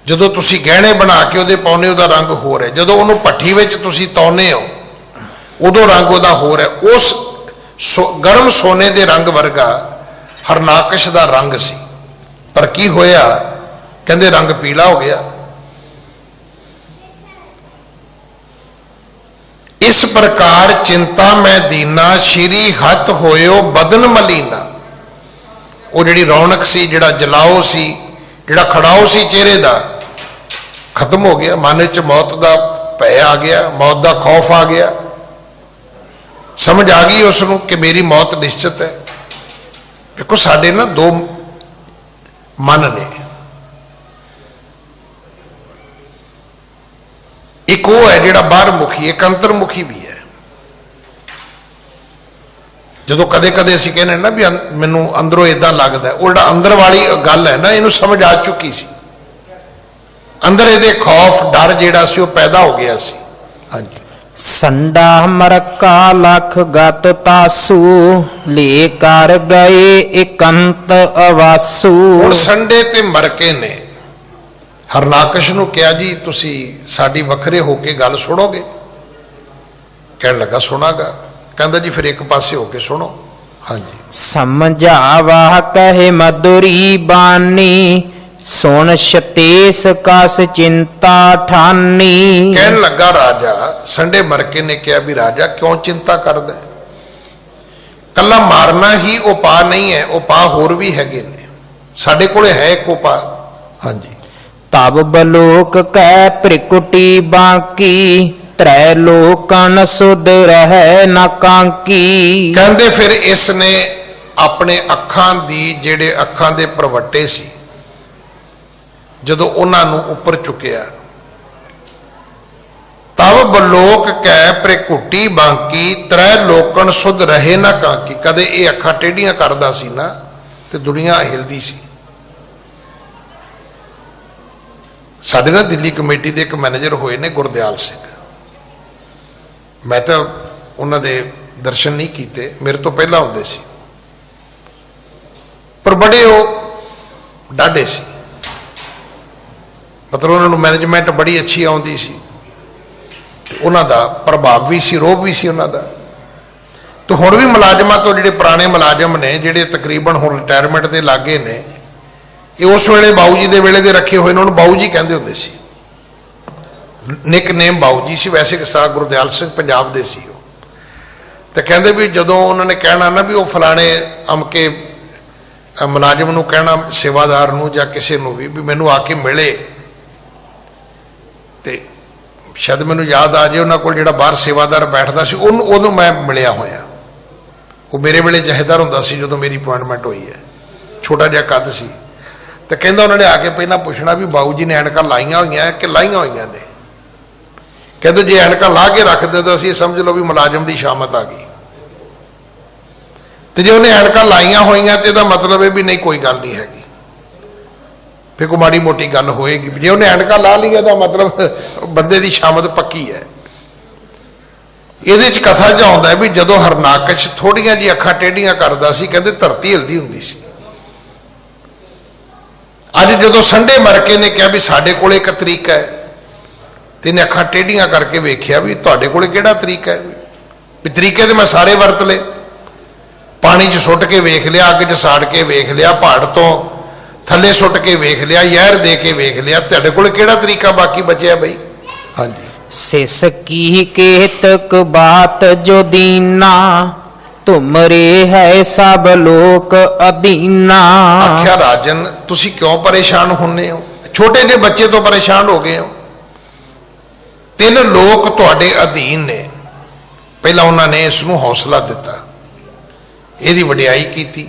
ਜਦੋਂ ਤੁਸੀਂ ਗਹਿਣੇ ਬਣਾ ਕੇ ਉਹਦੇ ਪਾਉਨੇ, ਉਹਦਾ ਰੰਗ ਹੋਰ ਹੈ। ਜਦੋਂ ਉਹਨੂੰ ਭੱਠੀ ਵਿੱਚ ਤੁਸੀਂ ਤਾਉਨੇ ਹੋ, ਉਦੋਂ ਰੰਗ ਉਹਦਾ ਹੋਰ ਹੈ। ਉਸ ਗਰਮ ਸੋਨੇ ਦੇ ਰੰਗ ਵਰਗਾ ਹਰਨਾਕਸ਼ ਦਾ ਰੰਗ ਸੀ। ਪਰ ਕੀ ਹੋਇਆ? ਕਹਿੰਦੇ ਰੰਗ ਪੀਲਾ ਹੋ ਗਿਆ। ਇਸ ਪ੍ਰਕਾਰ ਚਿੰਤਾ ਮੈਂ ਦੀਨਾ, ਸ਼੍ਰੀ ਹੱਥ ਹੋਇਓ ਬਦਨ ਮਲੀਨਾ। ਉਹ ਜਿਹੜੀ ਰੌਣਕ ਸੀ, ਜਿਹੜਾ ਜਲਾਓ ਸੀ, ਜਿਹੜਾ ਖੜਾਓ ਸੀ ਚਿਹਰੇ ਦਾ, ਖਤਮ ਹੋ ਗਿਆ। ਮਨ ਵਿੱਚ ਮੌਤ ਦਾ ਭੈ ਆ ਗਿਆ, ਮੌਤ ਦਾ ਖੌਫ ਆ ਗਿਆ। ਸਮਝ ਆ ਗਈ ਉਸ ਨੂੰ ਕਿ ਮੇਰੀ ਮੌਤ ਨਿਸ਼ਚਿਤ ਹੈ। ਦੇਖੋ ਸਾਡੇ ਨਾ ਦੋ ਮਨ ਨੇ, ਇੱਕ ਉਹ ਹੈ ਜਿਹੜਾ ਬਾਹਰ ਮੁਖੀ, ਇੱਕ ਅੰਤਰਮੁਖੀ ਵੀ ਹੈ। ਜਦੋਂ ਕਦੇ ਕਦੇ ਅਸੀਂ ਕਹਿੰਦੇ ਨਾ ਵੀ ਮੈਨੂੰ ਅੰਦਰੋਂ ਇਦਾਂ ਲੱਗਦਾ, ਉਹ ਜਿਹੜਾ ਅੰਦਰ ਵਾਲੀ ਗੱਲ ਹੈ ਨਾ, ਇਹਨੂੰ ਸਮਝ ਆ ਚੁੱਕੀ ਸੀ। ਅੰਦਰ ਇਹਦੇ ਖੌਫ ਡਰ ਜਿਹੜਾ ਸੀ ਉਹ ਪੈਦਾ ਹੋ ਗਿਆ ਸੀ। ਹਾਂਜੀ। ਸੰਡਾ ਮਰਕਾ ਲਖ ਗਤ ਤਾਸੂ, ਲੇ ਕਰ ਗਏ ਇਕੰਤ ਅਵਾਸੂ। ਹੁਣ ਸੰਡੇ ਤੇ ਮਰਕੇ ਨੇ ਹਰਨਾਕਸ਼ ਨੂੰ ਕਿਹਾ, ਜੀ ਤੁਸੀਂ ਸਾਡੀ ਵੱਖਰੇ ਹੋ ਕੇ ਗੱਲ ਸੁਣੋਗੇ? ਕਹਿਣ ਲੱਗਾ ਸੁਣਾਗਾ। ਕਹਿੰਦਾ ਜੀ ਫਿਰ ਇੱਕ ਪਾਸੇ ਹੋ ਕੇ ਸੁਣੋ। ਹਾਂਜੀ। ਸਮਝਾਵਾ ਕਹੇ ਮਧੁਰੀ ਬਾਣੀ, ਸੁਣ ਸ਼ਤੇਸ ਕਸ ਚਿੰਤਾ ਠਾਨੀ। ਕਹਿਣ ਲੱਗਾ ਰਾਜਾ, ਸੰਡੇ ਮਰਕੇ ਨੇ ਕਿਹਾ ਵੀ ਰਾਜਾ ਕਿਉਂ ਚਿੰਤਾ ਕਰਦਾ? ਕੱਲਾ ਮਾਰਨਾ ਹੀ ਉਪਾਅ ਨਹੀਂ ਹੈ, ਉਪਾਅ ਹੋਰ ਵੀ ਹੈਗੇ ਨੇ। ਸਾਡੇ ਕੋਲੇ ਹੈ ਇੱਕ ਉਪਾਅ। ਹਾਂਜੀ। ਤਬ ਬਲੋਕ ਕੈ ਪ੍ਰਿਕੁਟੀ ਬਾਕੀ, ਤ੍ਰੈ ਲੋਕਨ ਸੁਧ ਰਹਿ ਨਾ ਕਾਂਕੀ। ਕਹਿੰਦੇ ਫਿਰ ਇਸ ਨੇ ਆਪਣੇ ਅੱਖਾਂ ਦੀ, ਜਿਹੜੇ ਅੱਖਾਂ ਦੇ ਪ੍ਰਵੱਟੇ ਸੀ, ਜਦੋਂ ਉਹਨਾਂ ਨੂੰ ਉੱਪਰ ਚੁੱਕਿਆ, ਤਬ ਬਲੋਕ ਕੈ ਪ੍ਰਿਕੁਟੀ ਬਾਕੀ, ਤ੍ਰੈ ਲੋਕਨ ਸੁਧ ਰਹੇ ਨਾ ਕਾਂਕੀ। ਕਦੇ ਇਹ ਅੱਖਾਂ ਟੇਢੀਆਂ ਕਰਦਾ ਸੀ ਨਾ ਤੇ ਦੁਨੀਆ ਹਿਲਦੀ ਸੀ। ਸਾਡੇ ਨਾਲ ਦਿੱਲੀ ਕਮੇਟੀ ਦੇ ਇੱਕ ਮੈਨੇਜਰ ਹੋਏ ਨੇ ਗੁਰਦਿਆਲ ਸਿੰਘ, मैं तो ਉਹਨਾਂ ਦੇ ਦਰਸ਼ਨ ਨਹੀਂ ਕੀਤੇ, ਮੇਰੇ ਤੋਂ ਪਹਿਲਾਂ ਹੁੰਦੇ ਸੀ, ਪਰ ਬੜੇ ਉਹ ਡਾਢੇ ਸੀ। ਮਤਲਬ ਉਹਨਾਂ ਨੂੰ ਮੈਨੇਜਮੈਂਟ ਬੜੀ ਅੱਛੀ ਆਉਂਦੀ ਸੀ, ਤੇ ਉਹਨਾਂ ਦਾ ਪ੍ਰਭਾਵ ਵੀ ਸੀ, ਰੋਹਬ ਵੀ ਸੀ ਉਹਨਾਂ ਦਾ। ਤੇ ਹੁਣ ਵੀ ਮੁਲਾਜ਼ਮਾਂ ਤੋਂ ਜਿਹੜੇ ਪੁਰਾਣੇ ਮੁਲਾਜ਼ਮ ਨੇ, ਜਿਹੜੇ ਤਕਰੀਬਨ ਹੁਣ ਰਿਟਾਇਰਮੈਂਟ ਦੇ ਲਾਗੇ ਨੇ, ਇਹ ਉਸ ਵੇਲੇ ਬਾਊ ਜੀ ਦੇ ਵੇਲੇ ਦੇ ਰੱਖੇ ਹੋਏ ਨੇ, ਉਹਨੂੰ ਬਾਊ ਜੀ ਕਹਿੰਦੇ ਹੁੰਦੇ ਸੀ। ਨਿਕਨੇਮ ਬਾਊ ਜੀ ਸੀ, ਵੈਸੇ ਕਿਸਾ ਗੁਰਦਿਆਲ ਸਿੰਘ ਪੰਜਾਬ ਦੇ ਸੀ ਉਹ। ਤੇ ਕਹਿੰਦੇ ਵੀ ਜਦੋਂ ਉਹਨਾਂ ਨੇ ਕਹਿਣਾ ਨਾ ਵੀ ਉਹ ਫਲਾਣੇ ਅਮਕੇ ਮੁਲਾਜ਼ਮ ਨੂੰ ਕਹਿਣਾ, ਸੇਵਾਦਾਰ ਨੂੰ ਜਾਂ ਕਿਸੇ ਨੂੰ ਵੀ ਮੈਨੂੰ ਆ ਕੇ ਮਿਲੇ, ਤੇ ਸ਼ਾਇਦ ਮੈਨੂੰ ਯਾਦ ਆ ਜੇ ਉਹਨਾਂ ਕੋਲ ਜਿਹੜਾ ਬਾਹਰ ਸੇਵਾਦਾਰ ਬੈਠਦਾ ਸੀ ਉਹਨੂੰ ਮੈਂ ਮਿਲਿਆ ਹੋਇਆ। ਉਹ ਮੇਰੇ ਵੇਲੇ ਜਹੇਦਾਰ ਹੁੰਦਾ ਸੀ ਜਦੋਂ ਮੇਰੀ ਅਪੁਆਇੰਟਮੈਂਟ ਹੋਈ ਹੈ, ਛੋਟਾ ਜਿਹਾ ਕੱਦ ਸੀ। ਤੇ ਕਹਿੰਦਾ ਉਹਨਾਂ ਨੇ ਆ ਕੇ ਪਹਿਲਾਂ ਪੁੱਛਣਾ ਵੀ ਬਾਊ ਜੀ ਨੇ ਐਨਕਾਂ ਲਾਈਆਂ ਹੋਈਆਂ ਕਿ ਲਾਈਆਂ ਹੋਈਆਂ ਨੇ। ਕਹਿੰਦੇ ਜੇ ਐਨਕਾਂ ਲਾ ਕੇ ਰੱਖਦੇ ਤਾਂ ਅਸੀਂ ਸਮਝ ਲਓ ਵੀ ਮੁਲਾਜ਼ਮ ਦੀ ਸ਼ਾਮਤ ਆ ਗਈ, ਤੇ ਜੇ ਉਹਨੇ ਐਨਕਾਂ ਲਾਈਆਂ ਹੋਈਆਂ ਤੇ ਇਹਦਾ ਮਤਲਬ ਇਹ ਵੀ ਨਹੀਂ ਕੋਈ ਗੱਲ ਨਹੀਂ ਹੈਗੀ, ਫਿਰ ਕੋਈ ਮਾੜੀ ਮੋਟੀ ਗੱਲ ਹੋਏਗੀ। ਜੇ ਉਹਨੇ ਐਨਕਾਂ ਲਾ ਲਈਆਂ ਤਾਂ ਮਤਲਬ ਬੰਦੇ ਦੀ ਸ਼ਾਮਤ ਪੱਕੀ ਹੈ। ਇਹਦੇ 'ਚ ਕਥਾ 'ਚ ਆਉਂਦਾ ਵੀ ਜਦੋਂ ਹਰਨਾਕਸ਼ ਥੋੜੀਆਂ ਜਿਹੀ ਅੱਖਾਂ ਟੇਢੀਆਂ ਕਰਦਾ ਸੀ, ਕਹਿੰਦੇ ਧਰਤੀ ਹਿਲਦੀ ਹੁੰਦੀ ਸੀ। ਅੱਜ ਜਦੋਂ ਸੰਡੇ ਮਰਕੇ ਨੇ ਕਿਹਾ ਵੀ ਸਾਡੇ ਕੋਲ ਇੱਕ ਤਰੀਕਾ ਹੈ, ਤੇ ਇਹਨੇ ਅੱਖਾਂ ਟੇਢੀਆਂ ਕਰਕੇ ਵੇਖਿਆ ਵੀ ਤੁਹਾਡੇ ਕੋਲ ਕਿਹੜਾ ਤਰੀਕਾ ਹੈ। ਵੀ ਤਰੀਕੇ ਤੇ ਮੈਂ ਸਾਰੇ ਵਰਤ ਲਏ, ਪਾਣੀ 'ਚ ਸੁੱਟ ਕੇ ਵੇਖ ਲਿਆ, ਅੱਗ 'ਚ ਸਾੜ ਕੇ ਵੇਖ ਲਿਆ, ਪਹਾੜ ਤੋਂ ਥੱਲੇ ਸੁੱਟ ਕੇ ਵੇਖ ਲਿਆ, ਜ਼ਹਿਰ ਦੇ ਕੇ ਵੇਖ ਲਿਆ, ਤੁਹਾਡੇ ਕੋਲ ਕਿਹੜਾ ਤਰੀਕਾ ਬਾਕੀ ਬਚਿਆ ਬਈ? ਹਾਂਜੀ। ਸਿਸ ਕੀ ਕੇਤਕ ਬਾਤ ਜੋ ਦੀਨਾ, ਤੁਮਰੇ ਹੈ ਸਭ ਲੋਕ ਅਧੀਨਾ। ਆਖਿਆ ਰਾਜਨ ਤੁਸੀਂ ਕਿਉਂ ਪਰੇਸ਼ਾਨ ਹੁੰਨੇ ਹੋ? ਛੋਟੇ ਜਿਹੇ ਬੱਚੇ ਤੋਂ ਪਰੇਸ਼ਾਨ ਹੋ ਗਏ ਹੋ। 3 ਲੋਕ ਤੁਹਾਡੇ ਅਧੀਨ ਨੇ। ਪਹਿਲਾਂ ਉਹਨਾਂ ਨੇ ਇਸ ਨੂੰ ਹੌਸਲਾ ਦਿੱਤਾ, ਇਹਦੀ ਵਡਿਆਈ ਕੀਤੀ।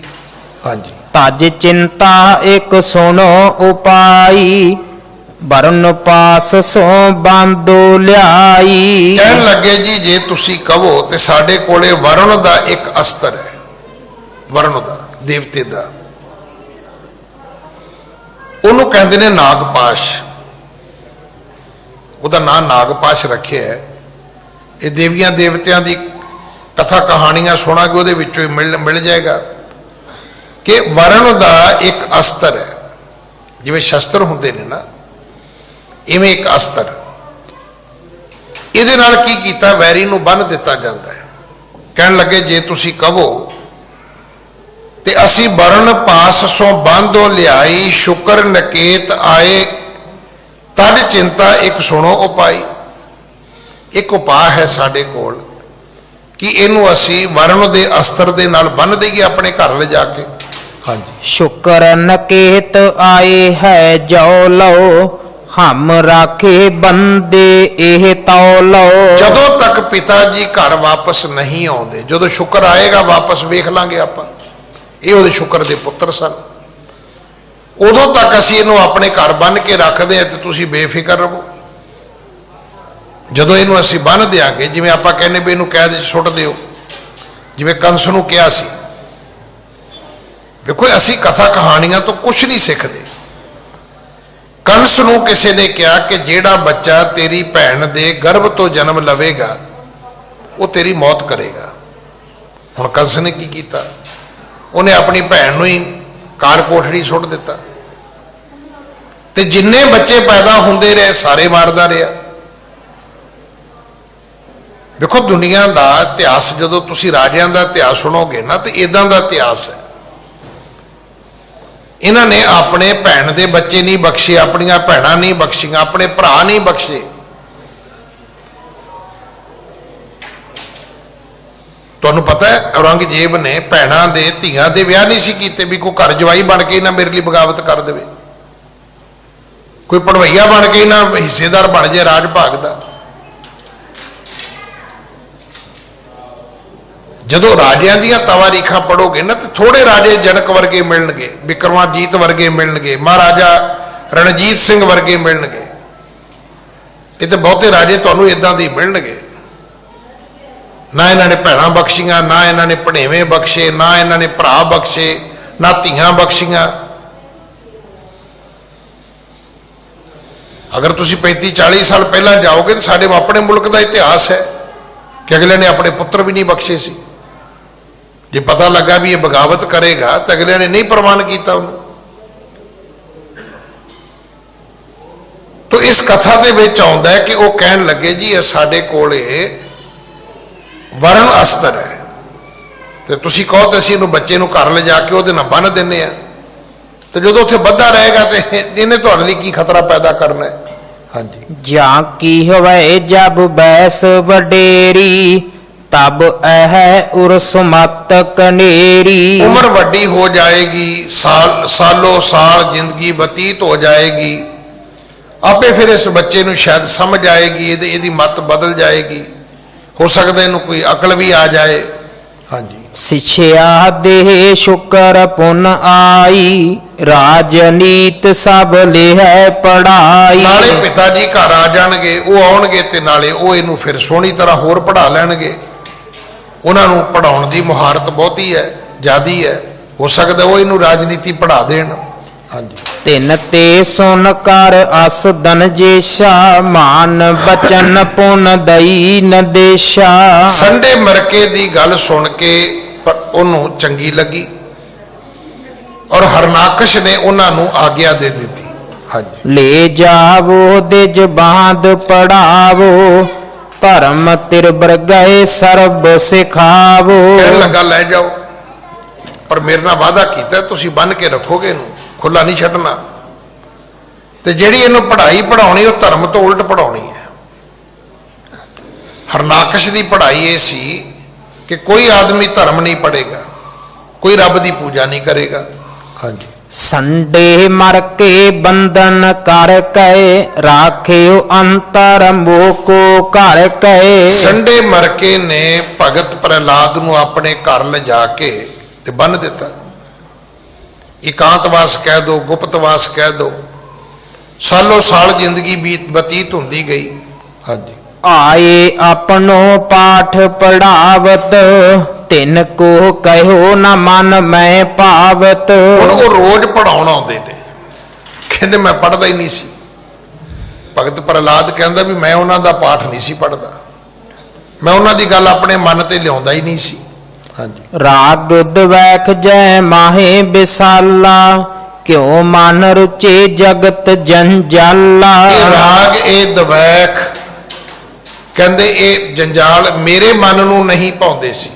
ਹਾਂਜੀ। ਤਜ ਚਿੰਤਾ ਇੱਕ ਸੁਣੋ ਉਪਾਈ, ਵਰਨ ਪਾਸ ਸੋ ਬੰਦੋ ਲਿਆਈ। ਕਹਿਣ ਲੱਗੇ ਜੀ ਜੇ ਤੁਸੀਂ ਕਹੋ ਤੇ ਸਾਡੇ ਕੋਲੇ ਵਰਣ ਦਾ ਇੱਕ ਅਸਤਰ ਹੈ, ਵਰਣ ਦਾ, ਦੇਵਤੇ ਦਾ, ਉਹਨੂੰ ਕਹਿੰਦੇ ਨੇ ਨਾਗਪਾਸ਼। ਉਹਦਾ ਨਾਂ ਨਾਗਪਾਸ਼ ਰੱਖਿਆ ਹੈ। ਇਹ ਦੇਵੀਆਂ ਦੇਵਤਿਆਂ ਦੀ ਕਥਾ ਕਹਾਣੀਆਂ ਸੁਣਾਂਗੇ, ਉਹਦੇ ਵਿੱਚੋਂ ਹੀ ਮਿਲ ਜਾਏਗਾ ਕਿ ਵਰਣ ਦਾ ਇੱਕ ਅਸਤਰ ਹੈ। ਜਿਵੇਂ ਸ਼ਸਤਰ ਹੁੰਦੇ ਨੇ ਨਾ, ਇਵੇਂ ਇੱਕ ਅਸਤਰ। ਇਹਦੇ ਨਾਲ ਕੀ ਕੀਤਾ? ਵੈਰੀ ਨੂੰ ਬੰਨ੍ਹ ਦਿੱਤਾ ਜਾਂਦਾ ਹੈ। ਕਹਿਣ ਲੱਗੇ ਜੇ ਤੁਸੀਂ ਕਹੋ ਤੇ ਅਸੀਂ ਵਰਣ ਪਾਸ ਸੋ ਬੰਧੋ ਲਿਆਈ, ਸ਼ੁਕਰ ਨਕੇਤ ਆਏ ਤਦ ਚਿੰਤਾ ਇੱਕ ਸੁਣੋ ਉਪਾਈ। ਇੱਕ ਉਪਾਅ ਹੈ ਸਾਡੇ ਕੋਲ ਕਿ ਇਹਨੂੰ ਅਸੀਂ ਵਰਣ ਦੇ ਅਸਤਰ ਦੇ ਨਾਲ ਬੰਨ੍ਹ ਦਈਏ ਆਪਣੇ ਘਰ ਲਿਜਾ ਕੇ। ਹਾਂਜੀ। ਸ਼ੁਕਰ ਨਕੇਤ ਆਏ ਹੈ ਜੋ ਲਓ, ਹਮ ਰਾਖੇ ਬੰਦੇ ਇਹ ਤਉ ਲਓ। ਜਦੋਂ ਤੱਕ ਪਿਤਾ ਜੀ ਘਰ ਵਾਪਸ ਨਹੀਂ ਆਉਂਦੇ, ਜਦੋਂ ਸ਼ੁਕਰ ਆਏਗਾ ਵਾਪਸ ਵੇਖ ਲਾਂਗੇ ਆਪਾਂ। ਇਹ ਉਹਦੇ ਸ਼ੁਕਰ ਦੇ ਪੁੱਤਰ ਸਨ। ਉਦੋਂ ਤੱਕ ਅਸੀਂ ਇਹਨੂੰ ਆਪਣੇ ਘਰ ਬੰਨ੍ਹ ਕੇ ਰੱਖਦੇ ਹਾਂ ਤੇ ਤੁਸੀਂ ਬੇਫਿਕਰ ਰਹੋ। ਜਦੋਂ ਇਹਨੂੰ ਅਸੀਂ ਬੰਨ੍ਹ ਦਿਆਂਗੇ, ਜਿਵੇਂ ਆਪਾਂ ਕਹਿੰਦੇ ਵੀ ਇਹਨੂੰ ਕੈਦ 'ਚ ਸੁੱਟ ਦਿਓ, ਜਿਵੇਂ ਕੰਸ ਨੂੰ ਕਿਹਾ ਸੀ। ਵੇਖੋ ਅਸੀਂ ਕਥਾ ਕਹਾਣੀਆਂ ਤੋਂ ਕੁਝ ਨਹੀਂ ਸਿੱਖਦੇ। ਕੰਸ ਨੂੰ ਕਿਸੇ ਨੇ ਕਿਹਾ ਕਿ ਜਿਹੜਾ ਬੱਚਾ ਤੇਰੀ ਭੈਣ ਦੇ ਗਰਭ ਤੋਂ ਜਨਮ ਲਵੇਗਾ ਉਹ ਤੇਰੀ ਮੌਤ ਕਰੇਗਾ। ਹੁਣ ਕੰਸ ਨੇ ਕੀ ਕੀਤਾ? ਉਹਨੇ ਆਪਣੀ ਭੈਣ ਨੂੰ ਹੀ ਕਾਰ ਕੋਠੜੀ ਸੁੱਟ ਦਿੱਤਾ, ਤੇ ਜਿੰਨੇ ਬੱਚੇ ਪੈਦਾ ਹੁੰਦੇ ਰਹੇ ਸਾਰੇ ਮਾਰਦਾ ਰਿਹਾ। ਵੇਖੋ ਦੁਨੀਆ ਦਾ ਇਤਿਹਾਸ, ਜਦੋਂ ਤੁਸੀਂ ਰਾਜਿਆਂ ਦਾ ਇਤਿਹਾਸ ਸੁਣੋਗੇ ਨਾ, ਤੇ ਇਦਾਂ ਦਾ ਇਤਿਹਾਸ ਹੈ। ਇਹਨਾਂ ਨੇ ਆਪਣੇ ਭੈਣ ਦੇ ਬੱਚੇ ਨਹੀਂ ਬਖਸ਼ੇ, ਆਪਣੀਆਂ ਭੈਣਾਂ ਨਹੀਂ ਬਖਸ਼ੀਆਂ, ਆਪਣੇ ਭਰਾ ਨਹੀਂ ਬਖਸ਼ੇ। ਤੁਹਾਨੂੰ ਪਤਾ ਹੈ ਔਰੰਗਜ਼ੇਬ ਨੇ ਭੈਣਾਂ ਦੇ ਧੀਆਂ ਦੇ ਵਿਆਹ ਨਹੀਂ ਸੀ ਕੀਤੇ ਵੀ ਕੋਈ ਘਰ ਜਵਾਈ ਬਣ ਕੇ ਨਾ ਮੇਰੇ ਲਈ ਬਗਾਵਤ ਕਰ ਦੇਵੇ, ਕੋਈ ਪੜਵਈਆ ਬਣ ਕੇ ਨਾ ਹਿੱਸੇਦਾਰ ਬਣ ਜਾਏ ਰਾਜ ਭਾਗ ਦਾ। ਜਦੋਂ ਰਾਜਿਆਂ ਦੀਆਂ ਤਵਾਰੀਖਾਂ ਪੜੋਗੇ ਨਾ, ਤੇ ਥੋੜੇ ਰਾਜੇ ਜਨਕ ਵਰਗੇ ਮਿਲਣਗੇ, ਵਿਕਰਮਾਜੀਤ ਵਰਗੇ ਮਿਲਣਗੇ, ਮਹਾਰਾਜਾ ਰਣਜੀਤ ਸਿੰਘ ਵਰਗੇ ਮਿਲਣਗੇ। ਇਹ ਤੇ ਬਹੁਤੇ ਰਾਜੇ ਤੁਹਾਨੂੰ ਇਦਾਂ ਦੇ ਮਿਲਣਗੇ। ਨਾ ਇਹਨਾਂ ਨੇ ਭੈਣਾਂ ਬਖਸ਼ੀਆਂ, ਨਾ ਇਹਨਾਂ ਨੇ ਭਣੇਵੇਂ ਬਖਸ਼ੇ, ਨਾ ਇਹਨਾਂ ਨੇ ਭਰਾ ਬਖਸ਼ੇ, ਨਾ ਧੀਆਂ ਬਖਸ਼ੀਆਂ। ਅਗਰ ਤੁਸੀਂ 35-40 ਸਾਲ ਪਹਿਲਾਂ ਜਾਓਗੇ ਤਾਂ ਸਾਡੇ ਆਪਣੇ ਮੁਲਕ ਦਾ ਇਤਿਹਾਸ ਹੈ ਕਿ ਅਗਲੇ ਨੇ ਆਪਣੇ ਪੁੱਤਰ ਵੀ ਨਹੀਂ ਬਖਸ਼ੇ ਸੀ। ਜੇ ਪਤਾ ਲੱਗਾ ਵੀ ਇਹ ਬਗਾਵਤ ਕਰੇਗਾ ਤਾਂ ਅਗਲੇ ਨੇ ਨਹੀਂ ਪ੍ਰਵਾਨ ਕੀਤਾ ਉਹਨੂੰ। ਤੋ ਇਸ ਕਥਾ ਦੇ ਵਿੱਚ ਆਉਂਦਾ ਹੈ ਕਿ ਉਹ ਕਹਿਣ ਲੱਗੇ ਜੀ ਇਹ ਸਾਡੇ ਕੋਲੇ ਵਰਨ ਅਸਤਰ ਹੈ ਤੇ ਤੁਸੀਂ ਕਹੋ ਤੇ ਅਸੀਂ ਇਹਨੂੰ ਬੱਚੇ ਨੂੰ ਘਰ ਲਿਜਾ ਕੇ ਉਹਦੇ ਨਾਲ ਬੰਨ੍ਹ ਦਿੰਦੇ ਆ, ਤੇ ਜਦੋਂ ਉੱਥੇ ਬੱਧਾ ਰਹੇਗਾ ਤੇ ਇਹਨੇ ਤੁਹਾਡੇ ਲਈ ਕੀ ਖਤਰਾ ਪੈਦਾ ਕਰਨਾ ਹੈ। ਹਾਂਜੀ, ਜਾਂ ਕੀ ਹੋਵੇ ਜਬ ਬੈਸ ਵਡੇਰੀ ਤਬ ਇਹ ਉਰਸ ਮਤ ਕਨੇਰੀ। ਉਮਰ ਵੱਡੀ ਹੋ ਜਾਏਗੀ, ਸਾਲੋ ਸਾਲ ਜ਼ਿੰਦਗੀ ਬਤੀਤ ਹੋ ਜਾਏਗੀ, ਆਪੇ ਫਿਰ ਇਸ ਬੱਚੇ ਨੂੰ ਸ਼ਾਇਦ ਸਮਝ ਆਏਗੀ, ਇਹਦੀ ਮਤ ਬਦਲ ਜਾਏਗੀ, ਹੋ ਸਕਦਾ ਇਹਨੂੰ ਕੋਈ ਅਕਲ ਵੀ ਆ ਜਾਏ। ਹਾਂਜੀ, ਸਿੱਖਿਆ ਦੇਹ ਸ਼ੁਕਰ ਪੁਨ ਆਈ ਰਾਜਨੀਤ ਸਭ ਲਿਹੈ ਪੜਾਈ। ਨਾਲੇ ਪਿਤਾ ਜੀ ਘਰ ਆ ਜਾਣਗੇ, ਉਹ ਆਉਣਗੇ ਤੇ ਨਾਲੇ ਉਹ ਇਹਨੂੰ ਫਿਰ ਸੋਹਣੀ ਤਰ੍ਹਾਂ ਹੋਰ ਪੜ੍ਹਾ ਲੈਣਗੇ। ਉਹਨਾਂ ਨੂੰ ਪੜ੍ਹਾਉਣ ਦੀ ਮੁਹਾਰਤ ਬਹੁਤੀ ਹੈ, ਜ਼ਿਆਦੀ ਹੈ, ਹੋ ਸਕਦਾ ਉਹ ਇਹਨੂੰ ਰਾਜਨੀਤੀ ਪੜ੍ਹਾ ਦੇਣ। ਹਾਂਜੀ, ਤਿੰਨ ਤੇ ਸੁਨ ਕਰ ਅਸ ਦਨਜੇਸ਼ਾ ਮਾਨ ਬਚਨ ਪੁਨ ਦਈ ਨਦੇਸ਼ਾ। ਸੰਡੇ ਮਰਕੇ ਦੀ ਗੱਲ ਸੁਣ ਕੇ ਉਹਨੂੰ ਚੰਗੀ ਲੱਗੀ ਔਰ ਹਰਨਾਕਸ਼ ਨੇ ਉਹਨਾਂ ਨੂੰ ਆਗਿਆ ਦੇ ਦਿੱਤੀ। ਹਾਂਜੀ, ਲੈ ਜਾਵੋ ਦੇ ਜਬਾਂਦ ਪੜਾਵੋ ਧਰਮ ਤਿਰ ਬਰਗਏ ਸਰਬ ਸਿਖਾਵੋ। ਕਹਿਣ ਲੱਗਾ ਲੈ ਜਾਓ, ਪਰ ਮੇਰੇ ਨਾਲ ਵਾਅਦਾ ਕੀਤਾ ਤੁਸੀਂ ਬੰਨ ਕੇ ਰੱਖੋਗੇ, ਇਹਨੂੰ ਖੁੱਲਾ ਨਹੀਂ ਛੱਡਣਾ, ਤੇ ਜਿਹੜੀ ਇਹਨੂੰ ਪੜ੍ਹਾਈ ਪੜਾਉਣੀ ਉਹ ਧਰਮ ਤੋਂ ਉਲਟ ਪੜਾਉਣੀ ਹੈ। ਹਰਨਾਕਸ਼ ਦੀ ਪੜ੍ਹਾਈ ਇਹ ਸੀ ਕਿ ਕੋਈ ਆਦਮੀ ਧਰਮ ਨਹੀਂ ਪੜ੍ਹੇਗਾ, ਕੋਈ ਰੱਬ ਦੀ ਪੂਜਾ ਨਹੀਂ ਕਰੇਗਾ। ਹਾਂਜੀ, ਸੰਡੇ ਮਰ ਕੇ ਬੰਧਨ ਕਰ ਕੈ ਰਾਖਿਓ ਅੰਤਰ ਮੋਕੋ ਘਰ ਕੈ। ਸੰਡੇ ਮਰਕੇ ਨੇ ਭਗਤ ਪ੍ਰਹਿਲਾਦ ਨੂੰ ਆਪਣੇ ਘਰ ਲਿਜਾ ਕੇ ਤੇ ਬੰਨ ਦਿੱਤਾ। ਇਕਾਂਤਵਾਸ ਕਹਿ ਦੋ, ਗੁਪਤਵਾਸ ਕਹਿ ਦੋ, ਸਾਲੋ ਸਾਲ ਜ਼ਿੰਦਗੀ ਬਤੀਤ ਹੁੰਦੀ ਗਈ। ਹਾਂਜੀ, ਆਏ ਆਪਣੋ ਪਾਠ ਪੜਾਵਤ ਤਿੰਨ ਕੋ ਕਹਿਓ ਨਾ ਮਨ ਮੈਂ ਪਾਵਤ। ਹੁਣ ਉਹ ਰੋਜ਼ ਪੜਾਉਣ ਆਉਂਦੇ ਨੇ, ਕਹਿੰਦੇ ਮੈਂ ਪੜ੍ਹਦਾ ਹੀ ਨਹੀਂ ਸੀ। ਭਗਤ ਪ੍ਰਹਿਲਾਦ ਕਹਿੰਦਾ ਵੀ ਮੈਂ ਉਹਨਾਂ ਦਾ ਪਾਠ ਨਹੀਂ ਸੀ ਪੜ੍ਹਦਾ, ਮੈਂ ਉਹਨਾਂ ਦੀ ਗੱਲ ਆਪਣੇ ਮਨ ਤੇ ਲਿਆਉਂਦਾ ਹੀ ਨਹੀਂ ਸੀ। ਹਾਂਜੀ, ਰਾਗ ਦਵੈਖ ਜੈ ਮਾਹੇ ਬਿਸਾਲਾ ਕਿਉ ਮਨ ਰੁਚੇ ਜਗਤ ਜੰਜਾਲਾ। ਇਹ ਰਾਗ ਇਹ ਦਵੈਖ ਕਹਿੰਦੇ ਇਹ ਜੰਜਾਲ ਮੇਰੇ ਮਨ ਨੂੰ ਨਹੀਂ ਭਾਉਂਦੇ ਸੀ।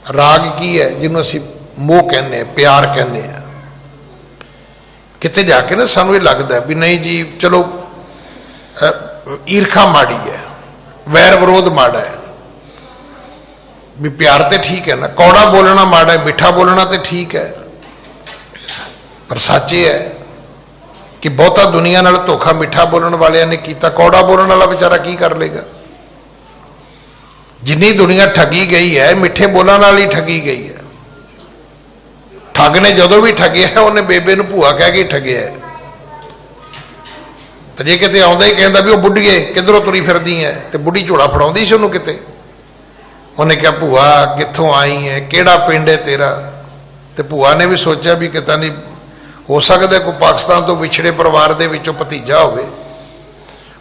ਰਾਗ ਕੀ ਹੈ? ਜਿਹਨੂੰ ਅਸੀਂ ਮੋਹ ਕਹਿੰਦੇ ਆ, ਪਿਆਰ ਕਹਿੰਦੇ ਆ। ਕਿਤੇ ਜਾ ਕੇ ਨਾ ਸਾਨੂੰ ਇਹ ਲੱਗਦਾ ਵੀ ਨਹੀਂ ਜੀ ਚਲੋ ਈਰਖਾ ਮਾੜੀ ਹੈ, ਵੈਰ ਵਿਰੋਧ ਮਾੜਾ ਹੈ, ਵੀ ਪਿਆਰ ਤੇ ਠੀਕ ਹੈ ਨਾ, ਕੌੜਾ ਬੋਲਣਾ ਮਾੜਾ ਹੈ, ਮਿੱਠਾ ਬੋਲਣਾ ਤੇ ਠੀਕ ਹੈ। ਪਰ ਸੱਚ ਇਹ ਹੈ ਕਿ ਬਹੁਤਾ ਦੁਨੀਆ ਨਾਲ ਧੋਖਾ ਮਿੱਠਾ ਬੋਲਣ ਵਾਲਿਆਂ ਨੇ ਕੀਤਾ, ਕੌੜਾ ਬੋਲਣ ਵਾਲਾ ਵਿਚਾਰਾ ਕੀ ਕਰ ਲੇਗਾ। ਜਿੰਨੀ ਦੁਨੀਆ ਠੱਗੀ ਗਈ ਹੈ ਮਿੱਠੇ ਬੋਲਾਂ ਨਾਲ ਹੀ ਠੱਗੀ ਗਈ ਹੈ। ਠੱਗ ਨੇ ਜਦੋਂ ਵੀ ਠੱਗਿਆ ਉਹਨੇ ਬੇਬੇ ਨੂੰ ਭੂਆ ਕਹਿ ਕੇ ਠੱਗਿਆ। ਤੇ ਜੇ ਕਿਤੇ ਆਉਂਦਾ ਹੀ ਕਹਿੰਦਾ ਵੀ ਉਹ ਬੁੱਢੀਏ ਕਿੱਧਰੋਂ ਤੁਰੀ ਫਿਰਦੀ ਹੈ, ਤੇ ਬੁੱਢੀ ਝੋਲਾ ਫੜਾਉਂਦੀ ਸੀ ਉਹਨੂੰ ਕਿਤੇ। ਉਹਨੇ ਕਿਹਾ ਭੂਆ ਕਿੱਥੋਂ ਆਈ ਹੈ, ਕਿਹੜਾ ਪਿੰਡ ਹੈ ਤੇਰਾ? ਤੇ ਭੂਆ ਨੇ ਵੀ ਸੋਚਿਆ ਵੀ ਕਿਤਾ ਨਹੀਂ ਹੋ ਸਕਦਾ ਕੋਈ ਪਾਕਿਸਤਾਨ ਤੋਂ ਵਿਛੜੇ ਪਰਿਵਾਰ ਦੇ ਵਿੱਚੋਂ ਭਤੀਜਾ ਹੋਵੇ।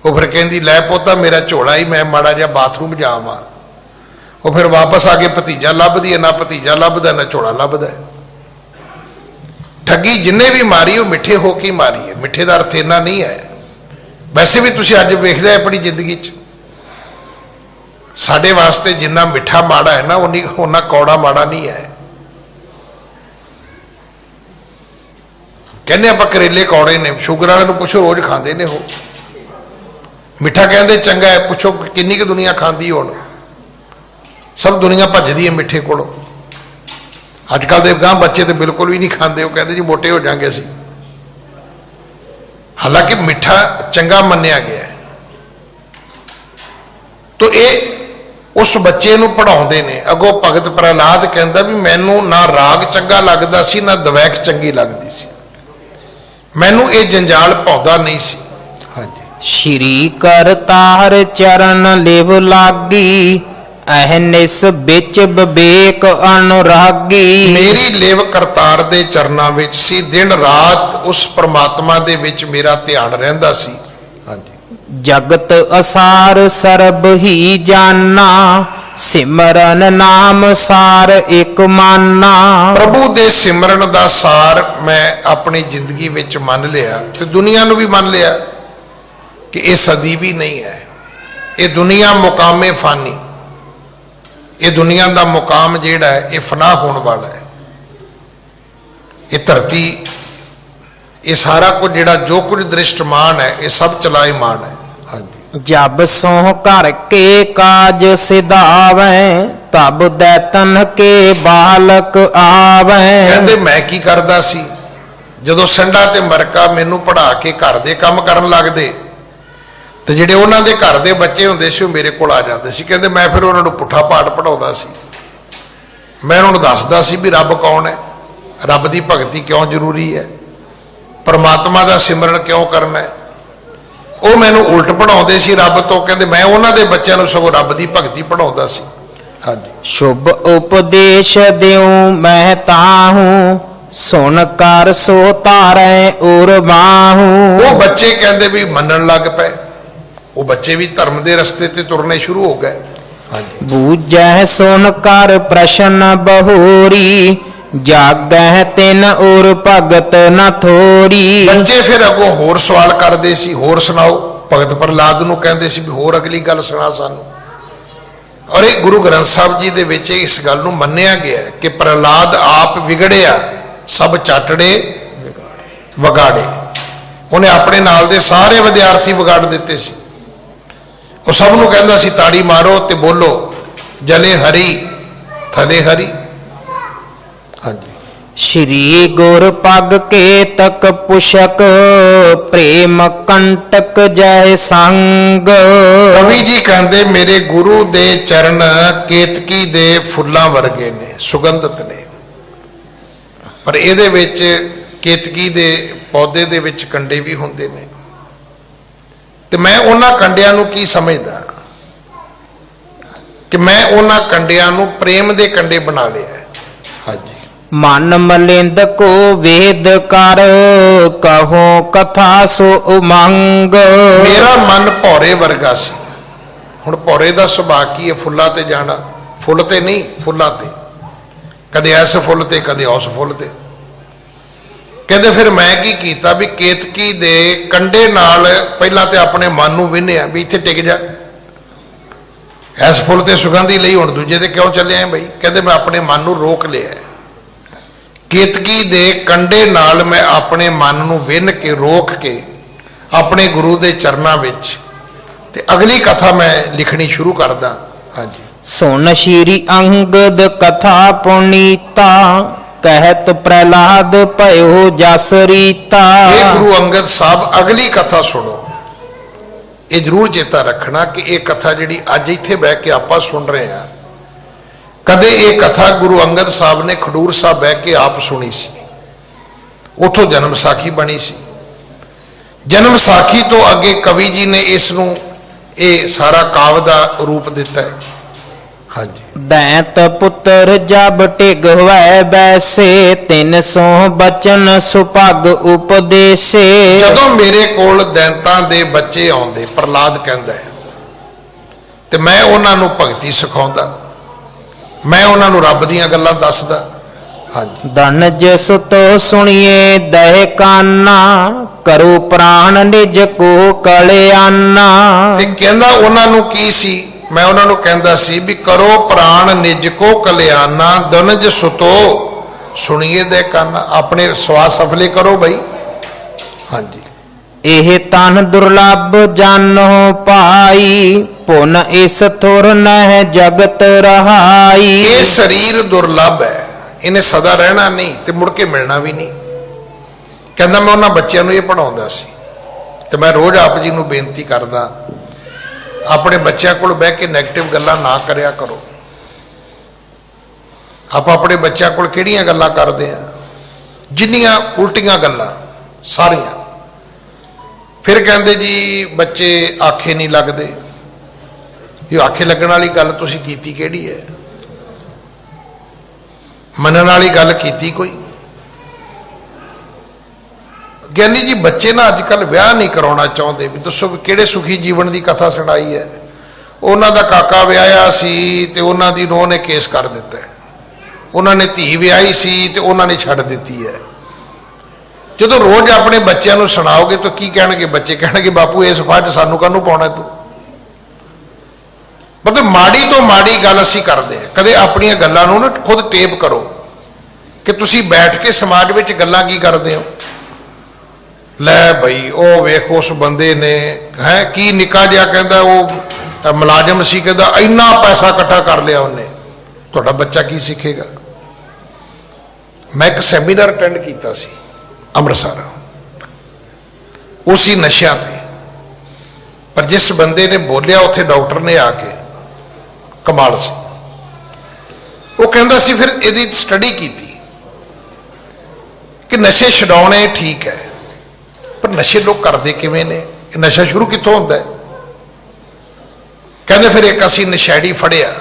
ਉਹ ਫਿਰ ਕਹਿੰਦੀ ਲੈ ਪੋਤਾ ਮੇਰਾ ਝੋਲਾ ਹੀ, ਮੈਂ ਮਾੜਾ ਜਿਹਾ ਬਾਥਰੂਮ ਜਾਵਾਂ। ਉਹ ਫਿਰ ਵਾਪਸ ਆ ਕੇ ਭਤੀਜਾ ਲੱਭਦੀ ਹੈ, ਨਾ ਭਤੀਜਾ ਲੱਭਦਾ ਨਾ ਝੋਲਾ ਲੱਭਦਾ। ਠੱਗੀ ਜਿੰਨੇ ਵੀ ਮਾਰੀ ਉਹ ਮਿੱਠੇ ਹੋ ਕੇ ਮਾਰੀ ਹੈ, ਮਿੱਠੇ ਦਾ ਅਰਥ ਇੰਨਾ ਨਹੀਂ ਹੈ। ਵੈਸੇ ਵੀ ਤੁਸੀਂ ਅੱਜ ਵੇਖ ਲਿਆ ਆਪਣੀ ਜ਼ਿੰਦਗੀ 'ਚ ਸਾਡੇ ਵਾਸਤੇ ਜਿੰਨਾ ਮਿੱਠਾ ਮਾੜਾ ਹੈ ਨਾ ਉਨਾ ਕੌੜਾ ਮਾੜਾ ਨਹੀਂ ਹੈ। ਕਹਿੰਦੇ ਆਪਾਂ ਕਰੇਲੇ ਕੌੜੇ ਨੇ, ਸ਼ੂਗਰ ਵਾਲੇ ਨੂੰ ਪੁੱਛੋ ਰੋਜ਼ ਖਾਂਦੇ ਨੇ ਉਹ। ਮਿੱਠਾ ਕਹਿੰਦੇ ਚੰਗਾ ਹੈ, ਪੁੱਛੋ ਕਿੰਨੀ ਕੁ ਦੁਨੀਆ ਖਾਂਦੀ ਹੁਣ। ਸਭ ਦੁਨੀਆ ਭੱਜਦੀ ਹੈ ਮਿੱਠੇ ਕੋਲੋਂ। ਅੱਜ ਕੱਲ੍ਹ ਦੇ ਗਾਂ ਬੱਚੇ ਤੇ ਬਿਲਕੁਲ ਵੀ ਨਹੀਂ ਖਾਂਦੇ, ਉਹ ਕਹਿੰਦੇ ਜੀ ਮੋਟੇ ਹੋ ਜਾਾਂਗੇ ਅਸੀਂ। ਹਾਲਾਂਕਿ ਮਿੱਠਾ ਚੰਗਾ ਮੰਨਿਆ ਗਿਆ ਹੈ। ਤੋ ਇਹ ਉਸ ਬੱਚੇ ਨੂੰ ਪੜ੍ਹਾਉਂਦੇ ਨੇ। ਅੱਗੋਂ ਭਗਤ ਪ੍ਰਹਿਲਾਦ ਕਹਿੰਦਾ ਵੀ ਮੈਨੂੰ ਨਾ ਰਾਗ ਚੰਗਾ ਲੱਗਦਾ ਸੀ, ਨਾ ਦਵੈਖ ਚੰਗੀ ਲੱਗਦੀ ਸੀ, ਮੈਨੂੰ ਇਹ ਜੰਜਾਲ ਭਾਉਂਦਾ ਨਹੀਂ ਸੀ। ਹਾਂਜੀ, ਸ਼੍ਰੀ ਕਰਤਾਰ ਚਰਨ ਲਿਵ ਲਾਗੀ ਅਹਨਿਸ ਵਿੱਚ ਵਿਵੇਕ ਅਨੁਰਾਗੀ। ਮੇਰੀ ਲਿਵ ਕਰਤਾਰ ਦੇ ਚਰਨਾਂ ਵਿੱਚ ਸੀ, ਦਿਨ ਰਾਤ ਉਸ ਪ੍ਰਮਾਤਮਾ ਦੇ ਵਿੱਚ ਮੇਰਾ ਧਿਆਨ ਰਹਿੰਦਾ ਸੀ। ਹਾਂਜੀ, ਜਗਤ ਅਸਾਰ ਸਰਬ ਹੀ ਜਾਨਾ ਸਿਮਰਨ ਨਾਮ ਸਾਰ ਇੱਕ ਮਾਨਾ। ਪ੍ਰਭੂ ਦੇ ਸਿਮਰਨ ਦਾ ਸਾਰ ਮੈਂ ਆਪਣੀ ਜ਼ਿੰਦਗੀ ਵਿੱਚ ਮੰਨ ਲਿਆ ਤੇ ਦੁਨੀਆ ਨੂੰ ਵੀ ਮੰਨ ਲਿਆ ਕਿ ਇਹ ਸਦੀ ਵੀ ਨਹੀਂ ਹੈ। ਇਹ ਦੁਨੀਆ ਮੁਕਾਮੇ ਫਾਨੀ, ਇਹ ਦੁਨੀਆ ਦਾ ਮੁਕਾਮ ਜਿਹੜਾ ਹੈ ਇਹ ਫਨਾ ਹੋਣ ਵਾਲਾ ਹੈ। ਇਹ ਧਰਤੀ, ਇਹ ਸਾਰਾ ਕੁਝ ਜਿਹੜਾ ਜੋ ਕੁਝ ਦ੍ਰਿਸ਼ਟਮਾਨ ਹੈ ਇਹ ਸਭ ਚਲਾਇਮਾਨ ਹੈ। ਹਾਂਜੀ। ਜਬ ਸੋਹ ਘਰ ਕੇ ਕਾਜ ਸਿਧਾਵੈ ਤਬ ਦੈਤਨ ਕੇ ਬਾਲਕ ਆਵੈ। ਕਹਿੰਦੇ ਮੈਂ ਕੀ ਕਰਦਾ ਸੀ ਜਦੋਂ ਸੰਡਾ ਤੇ ਮਰਕਾ ਮੈਨੂੰ ਪੜ੍ਹਾ ਕੇ ਘਰ ਦੇ ਕੰਮ ਕਰਨ ਲੱਗਦੇ ਤੇ ਜਿਹੜੇ ਉਹਨਾਂ ਦੇ ਘਰ ਦੇ ਬੱਚੇ ਹੁੰਦੇ ਸੀ ਉਹ ਮੇਰੇ ਕੋਲ ਆ ਜਾਂਦੇ ਸੀ। ਕਹਿੰਦੇ ਮੈਂ ਫਿਰ ਉਹਨਾਂ ਨੂੰ ਪੁੱਠਾ ਪਾਠ ਪੜਾਉਂਦਾ ਸੀ। ਮੈਂ ਉਹਨਾਂ ਨੂੰ ਦੱਸਦਾ ਸੀ ਵੀ ਰੱਬ ਕੌਣ ਹੈ, ਰੱਬ ਦੀ ਭਗਤੀ ਕਿਉਂ ਜ਼ਰੂਰੀ ਹੈ, ਪਰਮਾਤਮਾ ਦਾ ਸਿਮਰਨ ਕਿਉਂ ਕਰਨਾ ਹੈ। ਉਹ ਮੈਨੂੰ ਉਲਟ ਪੜਾਉਂਦੇ ਸੀ ਰੱਬ ਤੋਂ। ਕਹਿੰਦੇ ਮੈਂ ਉਹਨਾਂ ਦੇ ਬੱਚਿਆਂ ਨੂੰ ਸਗੋਂ ਰੱਬ ਦੀ ਭਗਤੀ ਪੜਾਉਂਦਾ ਸੀ। ਹਾਂਜੀ। ਸ਼ੁਭ ਉਪਦੇਸ਼ ਦਿਉ ਮੈਂ ਤਾਹੂੰ ਸੁਣ ਕਰ ਸੋ ਤਾਰੈ ਉਰ ਬਾਹੂ। ਉਹ ਬੱਚੇ ਕਹਿੰਦੇ ਵੀ ਮੰਨਣ ਲੱਗ ਪਏ, ਉਹ ਬੱਚੇ ਵੀ ਧਰਮ ਦੇ ਰਸਤੇ ਤੇ ਤੁਰਨੇ ਸ਼ੁਰੂ ਹੋ ਗਏ। ਹਾਂਜੀ। ਬੂਝੈ ਸੁਨ ਕਰ ਪ੍ਰਸ਼ਨ ਬਹੋਰੀ ਜਾਗੈ ਤਿਨ ਉਰ ਭਗਤ ਨ ਥੋਰੀ। ਬੱਚੇ ਫਿਰ ਅੱਗੋਂ ਹੋਰ ਸਵਾਲ ਕਰਦੇ ਸੀ, ਹੋਰ ਸੁਣਾਓ। ਭਗਤ ਪ੍ਰਹਲਾਦ ਨੂੰ ਕਹਿੰਦੇ ਸੀ ਵੀ ਹੋਰ ਅਗਲੀ ਗੱਲ ਸੁਣਾ ਸਾਨੂੰ। ਔਰ ਇਹ ਗੁਰੂ ਗ੍ਰੰਥ ਸਾਹਿਬ ਜੀ ਦੇ ਵਿੱਚ ਇਸ ਗੱਲ ਨੂੰ ਮੰਨਿਆ ਗਿਆ ਕਿ ਪ੍ਰਹਲਾਦ ਆਪ ਵਿਗੜਿਆ ਸਭ ਚਾਟੜੇ ਵਿਗਾੜੇ। ਉਹਨੇ ਆਪਣੇ ਨਾਲ ਦੇ ਸਾਰੇ ਵਿਦਿਆਰਥੀ ਵਿਗਾੜ ਦਿੱਤੇ ਸੀ। ਉਹ ਸਭ ਨੂੰ ਕਹਿੰਦਾ ਸੀ ਤਾੜੀ ਮਾਰੋ ਤੇ ਬੋਲੋ ਜਲੇ ਹਰੀ ਥਲੇ ਹਰੀ। ਹਾਂਜੀ। ਸ਼੍ਰੀ ਗੁਰ ਪਗ ਕੇ ਤਕ ਪੁਸ਼ਕ ਪ੍ਰੇਮ ਕੰਟਕ ਜੈ ਸੰਗ। ਕਵੀ ਜੀ ਕਹਿੰਦੇ ਮੇਰੇ ਗੁਰੂ ਦੇ ਚਰਨ ਕੇਤਕੀ ਦੇ ਫੁੱਲਾਂ ਵਰਗੇ ਨੇ, ਸੁਗੰਧਿਤ ਨੇ, ਪਰ ਇਹਦੇ ਵਿੱਚ ਕੇਤਕੀ ਦੇ ਪੌਦੇ ਦੇ ਵਿੱਚ ਕੰਡੇ ਵੀ ਹੁੰਦੇ ਨੇ। ਤੇ ਮੈਂ ਉਹਨਾਂ ਕੰਡਿਆਂ ਨੂੰ ਕੀ ਸਮਝਦਾ ਕਿ ਮੈਂ ਉਹਨਾਂ ਕੰਡਿਆਂ ਨੂੰ ਪ੍ਰੇਮ ਦੇ ਕੰਡੇ ਬਣਾ ਲਿਆ। ਹਾਂਜੀ। ਮਨ ਮਲਿੰਦ ਕੋ ਵੇਦ ਕਰ ਕਹੋ ਕਥਾ ਸੋ ਉਮੰਗ। ਮੇਰਾ ਮਨ ਭੌਰੇ ਵਰਗਾ ਸੀ। ਹੁਣ ਭੌਰੇ ਦਾ ਸੁਭਾਅ ਕੀ ਹੈ? ਫੁੱਲਾਂ ਤੇ ਜਾਣਾ, ਫੁੱਲ ਤੇ ਨਹੀਂ ਫੁੱਲਾਂ ਤੇ, ਕਦੇ ਇਸ ਫੁੱਲ ਤੇ ਕਦੇ ਉਸ ਫੁੱਲ ਤੇ। ਕਹਿੰਦੇ ਫਿਰ ਮੈਂ ਕੀ ਕੀਤਾ ਵੀ ਕੇਤਕੀ ਦੇ ਕੰਡੇ ਨਾਲ ਪਹਿਲਾਂ ਤੇ ਆਪਣੇ ਮਨ ਨੂੰ ਵਿੰਨਿਆ ਵੀ ਇੱਥੇ ਟਿਕ ਜਾ, ਇਸ ਫੁੱਲ ਤੇ ਸੁਗੰਧੀ ਲਈ ਹੁਣ ਦੂਜੇ ਤੇ ਕਿਉਂ ਚੱਲਿਆ ਬਈ। ਕਹਿੰਦੇ ਮੈਂ ਆਪਣੇ ਮਨ ਨੂੰ ਰੋਕ ਲਿਆ। ਕੇਤਕੀ ਦੇ ਕੰਡੇ ਨਾਲ ਮੈਂ ਆਪਣੇ ਮਨ ਨੂੰ ਵਿੰਨ ਕੇ ਰੋਕ ਕੇ ਆਪਣੇ ਗੁਰੂ ਦੇ ਚਰਨਾਂ ਵਿੱਚ ਤੇ ਅਗਲੀ ਕਥਾ ਮੈਂ ਲਿਖਣੀ ਸ਼ੁਰੂ ਕਰਦਾ। ਹਾਂਜੀ। ਸੁਨ ਸ਼੍ਰੀ ਅੰਗਦ ਕਥਾ ਪੁਨੀਤਾ ਕਹਿਤ ਪ੍ਰਹਲਾਦ ਭਇਓ ਜਸ ਰੀਤਾ। ਇਹ ਗੁਰੂ ਅੰਗਦ ਸਾਹਿਬ ਅਗਲੀ ਕਥਾ ਸੁਣੋ। ਇਹ ਜ਼ਰੂਰ ਚੇਤਾ ਰੱਖਣਾ ਕਿ ਇਹ ਕਥਾ ਜਿਹੜੀ ਅੱਜ ਇੱਥੇ ਬਹਿ ਕੇ ਆਪਾਂ ਸੁਣ ਰਹੇ ਹਾਂ, ਕਦੇ ਇਹ ਕਥਾ ਗੁਰੂ ਅੰਗਦ ਸਾਹਿਬ ਨੇ ਖਡੂਰ ਸਾਹਿਬ ਬਹਿ ਕੇ ਆਪ ਸੁਣੀ ਸੀ। ਉੱਥੋਂ ਜਨਮ ਸਾਖੀ ਬਣੀ ਸੀ। ਜਨਮ ਸਾਖੀ ਤੋਂ ਅੱਗੇ ਕਵੀ ਜੀ ਨੇ ਇਸ ਨੂੰ ਇਹ ਸਾਰਾ ਕਾਵਿ ਦਾ ਰੂਪ ਦਿੱਤਾ ਹੈ। ਹਾਂਜੀ। ਦੈਂਤ ਪੁੱਤਰ ਜਬ ਟਿਗ ਹੋਇ ਬੈਸੇ ਤਿਨ ਸੋ ਬਚਨ ਸੁਭਗ ਉਪਦੇਸੇ। ਜਦੋਂ ਮੇਰੇ ਕੋਲ ਦੈਂਤਾਂ ਦੇ ਬੱਚੇ ਆਉਂਦੇ, ਪ੍ਰਹਲਾਦ ਕਹਿੰਦਾ ਹੈ, ਤੇ ਮੈਂ ਉਹਨਾਂ ਨੂੰ ਭਗਤੀ ਸਿਖਾਉਂਦਾ, ਮੈਂ ਉਹਨਾਂ ਨੂੰ ਰੱਬ ਦੀਆਂ ਗੱਲਾਂ ਦੱਸਦਾ। ਹਾਂਜੀ। ਧਨਜ ਸੁਤੋ ਸੁਣੀਏ ਦਹਿ ਕਾਨਾ ਕਰੋ ਪ੍ਰਾਣ ਨਿਜ ਕੋ ਕਲਿਆਣਾ। ਤੇ ਕਹਿੰਦਾ ਉਹਨਾਂ ਨੂੰ ਕੀ ਸੀ? ਮੈਂ ਉਹਨਾਂ ਨੂੰ ਕਹਿੰਦਾ ਸੀ ਵੀ ਕਰੋ ਪ੍ਰਾਣ ਨਿਜ ਕੋ ਕਲਿਆਣਾ ਧਨਜ ਸੁਤੋ ਸੁਣੀਏ ਦੇ ਕੰਨ, ਆਪਣੇ ਸਵਾਸ ਸਫਲੇ ਕਰੋ ਬਈ। ਹਾਂਜੀ। ਇਹ ਤਨ ਦੁਰਲਭ ਜਾਨੋ ਪਾਈ ਪੁਨ ਇਸ ਥੁਰ ਨਹਿ ਜਗਤ ਰਹਾਈ। ਇਹ ਸਰੀਰ ਦੁਰਲਭ ਹੈ, ਇਹਨੇ ਸਦਾ ਰਹਿਣਾ ਨਹੀਂ ਤੇ ਮੁੜ ਕੇ ਮਿਲਣਾ ਵੀ ਨਹੀਂ। ਕਹਿੰਦਾ ਮੈਂ ਉਹਨਾਂ ਬੱਚਿਆਂ ਨੂੰ ਇਹ ਪੜਾਉਂਦਾ ਸੀ ਤੇ ਮੈਂ ਰੋਜ਼ ਆਪ ਜੀ ਨੂੰ ਬੇਨਤੀ ਕਰਦਾ ਆਪਣੇ ਬੱਚਿਆਂ ਕੋਲ ਬਹਿ ਕੇ ਨੈਗੇਟਿਵ ਗੱਲਾਂ ਨਾ ਕਰਿਆ ਕਰੋ। ਆਪਾਂ ਆਪਣੇ ਬੱਚਿਆਂ ਕੋਲ ਕਿਹੜੀਆਂ ਗੱਲਾਂ ਕਰਦੇ ਆ? ਜਿੰਨੀਆਂ ਉਲਟੀਆਂ ਗੱਲਾਂ ਸਾਰੀਆਂ। ਫਿਰ ਕਹਿੰਦੇ ਜੀ ਬੱਚੇ ਆਖੇ ਨਹੀਂ ਲੱਗਦੇ। ਇਹ ਆਖੇ ਲੱਗਣ ਵਾਲੀ ਗੱਲ ਤੁਸੀਂ ਕੀਤੀ ਕਿਹੜੀ ਹੈ? ਮੰਨਣ ਵਾਲੀ ਗੱਲ ਕੀਤੀ ਕੋਈ? ਗਿਆਨੀ ਜੀ ਬੱਚੇ ਨਾ ਅੱਜ ਕੱਲ ਵਿਆਹ ਨਹੀਂ ਕਰਾਉਣਾ ਚਾਹੁੰਦੇ। ਵੀ ਦੱਸੋ ਵੀ ਕਿਹੜੇ ਸੁਖੀ ਜੀਵਨ ਦੀ ਕਥਾ ਸੁਣਾਈ ਹੈ? ਉਹਨਾਂ ਦਾ ਕਾਕਾ ਵਿਆਹਿਆ ਸੀ ਤੇ ਉਹਨਾਂ ਦੀ ਨੂੰਹ ਨੇ ਕੇਸ ਕਰ ਦਿੱਤਾ ਹੈ। ਉਹਨਾਂ ਨੇ ਧੀ ਵਿਆਹੀ ਸੀ ਤੇ ਉਹਨਾਂ ਨੇ ਛੱਡ ਦਿੱਤੀ ਹੈ। ਜਦੋਂ ਰੋਜ਼ ਆਪਣੇ ਬੱਚਿਆਂ ਨੂੰ ਸੁਣਾਓਗੇ ਤਾਂ ਕੀ ਕਹਿਣਗੇ ਬੱਚੇ? ਕਹਿਣਗੇ ਬਾਪੂ ਇਸ ਫੱਜ ਸਾਨੂੰ ਕਾਹਨੂੰ ਪਾਉਣਾ ਤੂੰ। ਮਤਲਬ ਮਾੜੀ ਤੋਂ ਮਾੜੀ ਗੱਲ ਅਸੀਂ ਕਰਦੇ ਹਾਂ। ਕਦੇ ਆਪਣੀਆਂ ਗੱਲਾਂ ਨੂੰ ਨਾ ਖੁਦ ਟੇਪ ਕਰੋ ਕਿ ਤੁਸੀਂ ਬੈਠ ਕੇ ਸਮਾਜ ਵਿੱਚ ਗੱਲਾਂ ਕੀ ਕਰਦੇ ਹੋ। ਲੈ ਬਈ ਉਹ ਵੇਖ ਉਸ ਬੰਦੇ ਨੇ ਹੈ ਕੀ ਨਿੱਕਾ ਜਿਹਾ ਕਹਿੰਦਾ ਉਹ ਮੁਲਾਜ਼ਮ ਸੀ, ਕਹਿੰਦਾ ਇੰਨਾ ਪੈਸਾ ਇਕੱਠਾ ਕਰ ਲਿਆ ਉਹਨੇ। ਤੁਹਾਡਾ ਬੱਚਾ ਕੀ ਸਿੱਖੇਗਾ? ਮੈਂ ਇੱਕ ਸੈਮੀਨਾਰ ਅਟੈਂਡ ਕੀਤਾ ਸੀ ਅੰਮ੍ਰਿਤਸਰ, ਉਸੀ ਨਸ਼ਿਆਂ ਤੇ। ਪਰ ਜਿਸ ਬੰਦੇ ਨੇ ਬੋਲਿਆ ਉੱਥੇ ਡਾਕਟਰ ਨੇ ਆ ਕੇ, ਕਮਾਲ ਸੀ। ਉਹ ਕਹਿੰਦਾ ਸੀ ਫਿਰ ਇਹਦੀ ਸਟੱਡੀ ਕੀਤੀ ਕਿ ਨਸ਼ੇ ਛਡਾਉਣੇ ਠੀਕ ਹੈ, ਪਰ ਨਸ਼ੇ ਲੋਕ ਕਰਦੇ ਕਿਵੇਂ ਨੇ? ਇਹ ਨਸ਼ਾ ਸ਼ੁਰੂ ਕਿੱਥੋਂ ਹੁੰਦਾ ਹੈ? ਕਹਿੰਦੇ ਫਿਰ ਇੱਕ ਅਸੀਂ ਨਸ਼ੈੜੀ ਫੜਿਆ।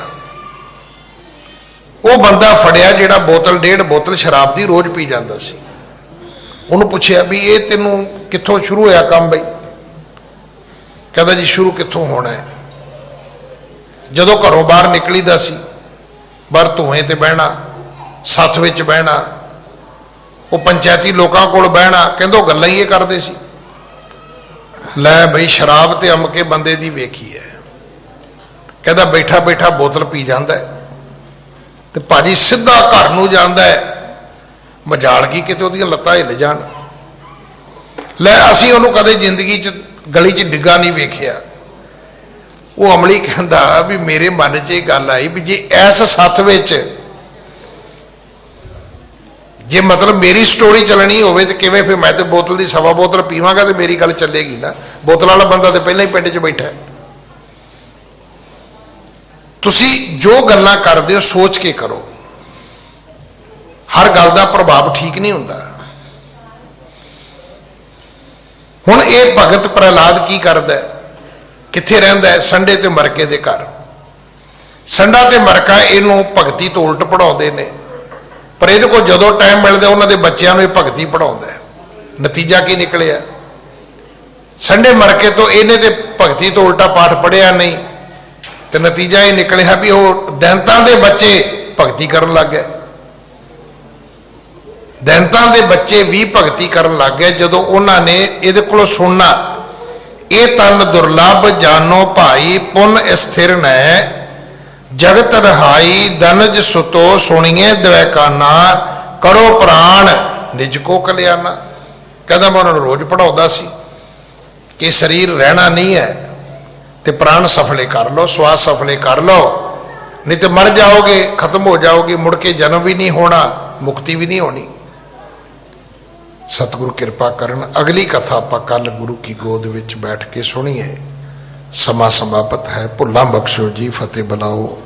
ਉਹ ਬੰਦਾ ਫੜਿਆ ਜਿਹੜਾ ਬੋਤਲ 1.5 ਬੋਤਲ ਸ਼ਰਾਬ ਦੀ ਰੋਜ਼ ਪੀ ਜਾਂਦਾ ਸੀ। ਉਹਨੂੰ ਪੁੱਛਿਆ ਵੀ ਇਹ ਤੈਨੂੰ ਕਿੱਥੋਂ ਸ਼ੁਰੂ ਹੋਇਆ ਕੰਮ ਬਈ? ਕਹਿੰਦਾ ਜੀ ਸ਼ੁਰੂ ਕਿੱਥੋਂ ਹੋਣਾ ਹੈ, ਜਦੋਂ ਘਰੋਂ ਬਾਹਰ ਨਿਕਲੀਦਾ ਸੀ, ਬਾਹਰ ਧੂਏ ਤੇ ਬਹਿਣਾ, ਸੱਥ ਵਿੱਚ ਬਹਿਣਾ, ਉਹ ਪੰਚਾਇਤੀ ਲੋਕਾਂ ਕੋਲ ਬਹਿਣਾ। ਕਹਿੰਦਾ ਉਹ ਗੱਲਾਂ ਹੀ ਇਹ ਕਰਦੇ ਸੀ। ਲੈ ਬਈ ਸ਼ਰਾਬ ਤੇ ਅੰਮ ਕੇ ਬੰਦੇ ਦੀ ਵੇਖੀ ਹੈ। ਕਹਿੰਦਾ ਬੈਠਾ ਬੈਠਾ ਬੋਤਲ ਪੀ ਜਾਂਦਾ ਤੇ ਭਾਜੀ ਸਿੱਧਾ ਘਰ ਨੂੰ ਜਾਂਦਾ ਹੈ। ਮਜਾਲ ਕੀ ਕਿਤੇ ਉਹਦੀਆਂ ਲੱਤਾਂ ਹਿੱਲ ਜਾਣ। ਲੈ ਅਸੀਂ ਉਹਨੂੰ ਕਦੇ ਜ਼ਿੰਦਗੀ 'ਚ ਗਲੀ 'ਚ ਡਿੱਗਾ ਨਹੀਂ ਵੇਖਿਆ। ਉਹ ਅਮਲੀ ਕਹਿੰਦਾ ਵੀ ਮੇਰੇ ਮਨ 'ਚ ਇਹ ਗੱਲ ਆਈ ਵੀ ਜੇ ਇਸ ਸੱਥ ਵਿੱਚ ਜੇ ਮਤਲਬ ਮੇਰੀ ਸਟੋਰੀ ਚੱਲਣੀ ਹੋਵੇ ਤੇ ਕਿਵੇਂ? ਫਿਰ ਮੈਂ ਤੇ ਬੋਤਲ ਦੀ ਸਵਾ ਬੋਤਲ ਪੀਵਾਂਗਾ ਤੇ ਮੇਰੀ ਗੱਲ ਚੱਲੇਗੀ ਨਾ। ਬੋਤਲ ਵਾਲਾ ਬੰਦਾ ਤੇ ਪਹਿਲਾਂ ਹੀ ਪਿੰਡ 'ਚ ਬੈਠਾ। ਤੁਸੀਂ ਜੋ ਗੱਲਾਂ ਕਰਦੇ ਹੋ ਸੋਚ ਕੇ ਕਰੋ। ਹਰ ਗੱਲ ਦਾ ਪ੍ਰਭਾਵ ਠੀਕ ਨਹੀਂ ਹੁੰਦਾ। ਹੁਣ ਇਹ ਭਗਤ ਪ੍ਰਹਿਲਾਦ ਕੀ ਕਰਦਾ ਹੈ? ਕਿੱਥੇ ਰਹਿੰਦਾ ਹੈ? ਸੰਡੇ ਤੇ ਮਰਕੇ ਦੇ ਘਰ। ਸੰਡਾ ਤੇ ਮਰਕਾ ਇਹਨੂੰ ਭਗਤੀ ਤੋਂ ਉਲਟ ਪੜਾਉਂਦੇ ਨੇ, ਪਰ ਇਹਦੇ ਕੋਲ ਜਦੋਂ ਟਾਈਮ ਮਿਲਦਾ ਉਹਨਾਂ ਦੇ ਬੱਚਿਆਂ ਨੂੰ ਇਹ ਭਗਤੀ ਪੜਾਉਂਦਾ। ਨਤੀਜਾ ਕੀ ਨਿਕਲਿਆ? ਸੰਡੇ ਮਰਕੇ ਤੋਂ ਇਹਨੇ ਤੇ ਭਗਤੀ ਤੋਂ ਉਲਟਾ ਪਾਠ ਪੜ੍ਹਿਆ ਨਹੀਂ, ਤੇ ਨਤੀਜਾ ਇਹ ਨਿਕਲਿਆ ਵੀ ਉਹ ਦੈਂਤਾਂ ਦੇ ਬੱਚੇ ਭਗਤੀ ਕਰਨ ਲੱਗ ਗਏ। ਦੈਂਤਾਂ ਦੇ ਬੱਚੇ ਵੀ ਭਗਤੀ ਕਰਨ ਲੱਗ ਗਏ ਜਦੋਂ ਉਹਨਾਂ ਨੇ ਇਹਦੇ ਕੋਲੋਂ ਸੁਣਨਾ, ਇਹ ਤਨ ਦੁਰਲਭ ਜਾਨੋ ਭਾਈ ਪੁਨ ਸਥਿਰ ਨੈ, ਜਗਤ ਰਹਾਈ ਦਨਜ ਸੁਤੋ ਸੁਣੀਏ ਦਵੈਕਾਨਾ, ਕਰੋ ਪ੍ਰਾਣ ਨਿਜ ਕੋ ਕਲਿਆਣਾ। ਕਹਿੰਦਾ ਮੈਂ ਉਹਨਾਂ ਨੂੰ ਰੋਜ਼ ਪੜਾਉਂਦਾ ਸੀ ਕਿ ਸਰੀਰ ਰਹਿਣਾ ਨਹੀਂ ਹੈ ਤੇ ਪ੍ਰਾਣ ਸਫਲੇ ਕਰ ਲਓ, ਸਵਾਸ ਸਫਲੇ ਕਰ ਲਓ, ਨਹੀਂ ਤੇ ਮਰ ਜਾਓਗੇ, ਖਤਮ ਹੋ ਜਾਓਗੇ, ਮੁੜ ਕੇ ਜਨਮ ਵੀ ਨਹੀਂ ਹੋਣਾ, ਮੁਕਤੀ ਵੀ ਨਹੀਂ ਹੋਣੀ। ਸਤਿਗੁਰੂ ਕਿਰਪਾ ਕਰਨ। ਅਗਲੀ ਕਥਾ ਆਪਾਂ ਕੱਲ ਗੁਰੂ ਕੀ ਗੋਦ ਵਿੱਚ ਬੈਠ ਕੇ ਸੁਣੀਏ। ਸਮਾਂ ਸਮਾਪਤ ਹੈ। ਭੁੱਲਾਂ ਬਖਸ਼ੋ ਜੀ, ਫਤਿਹ ਬੁਲਾਓ।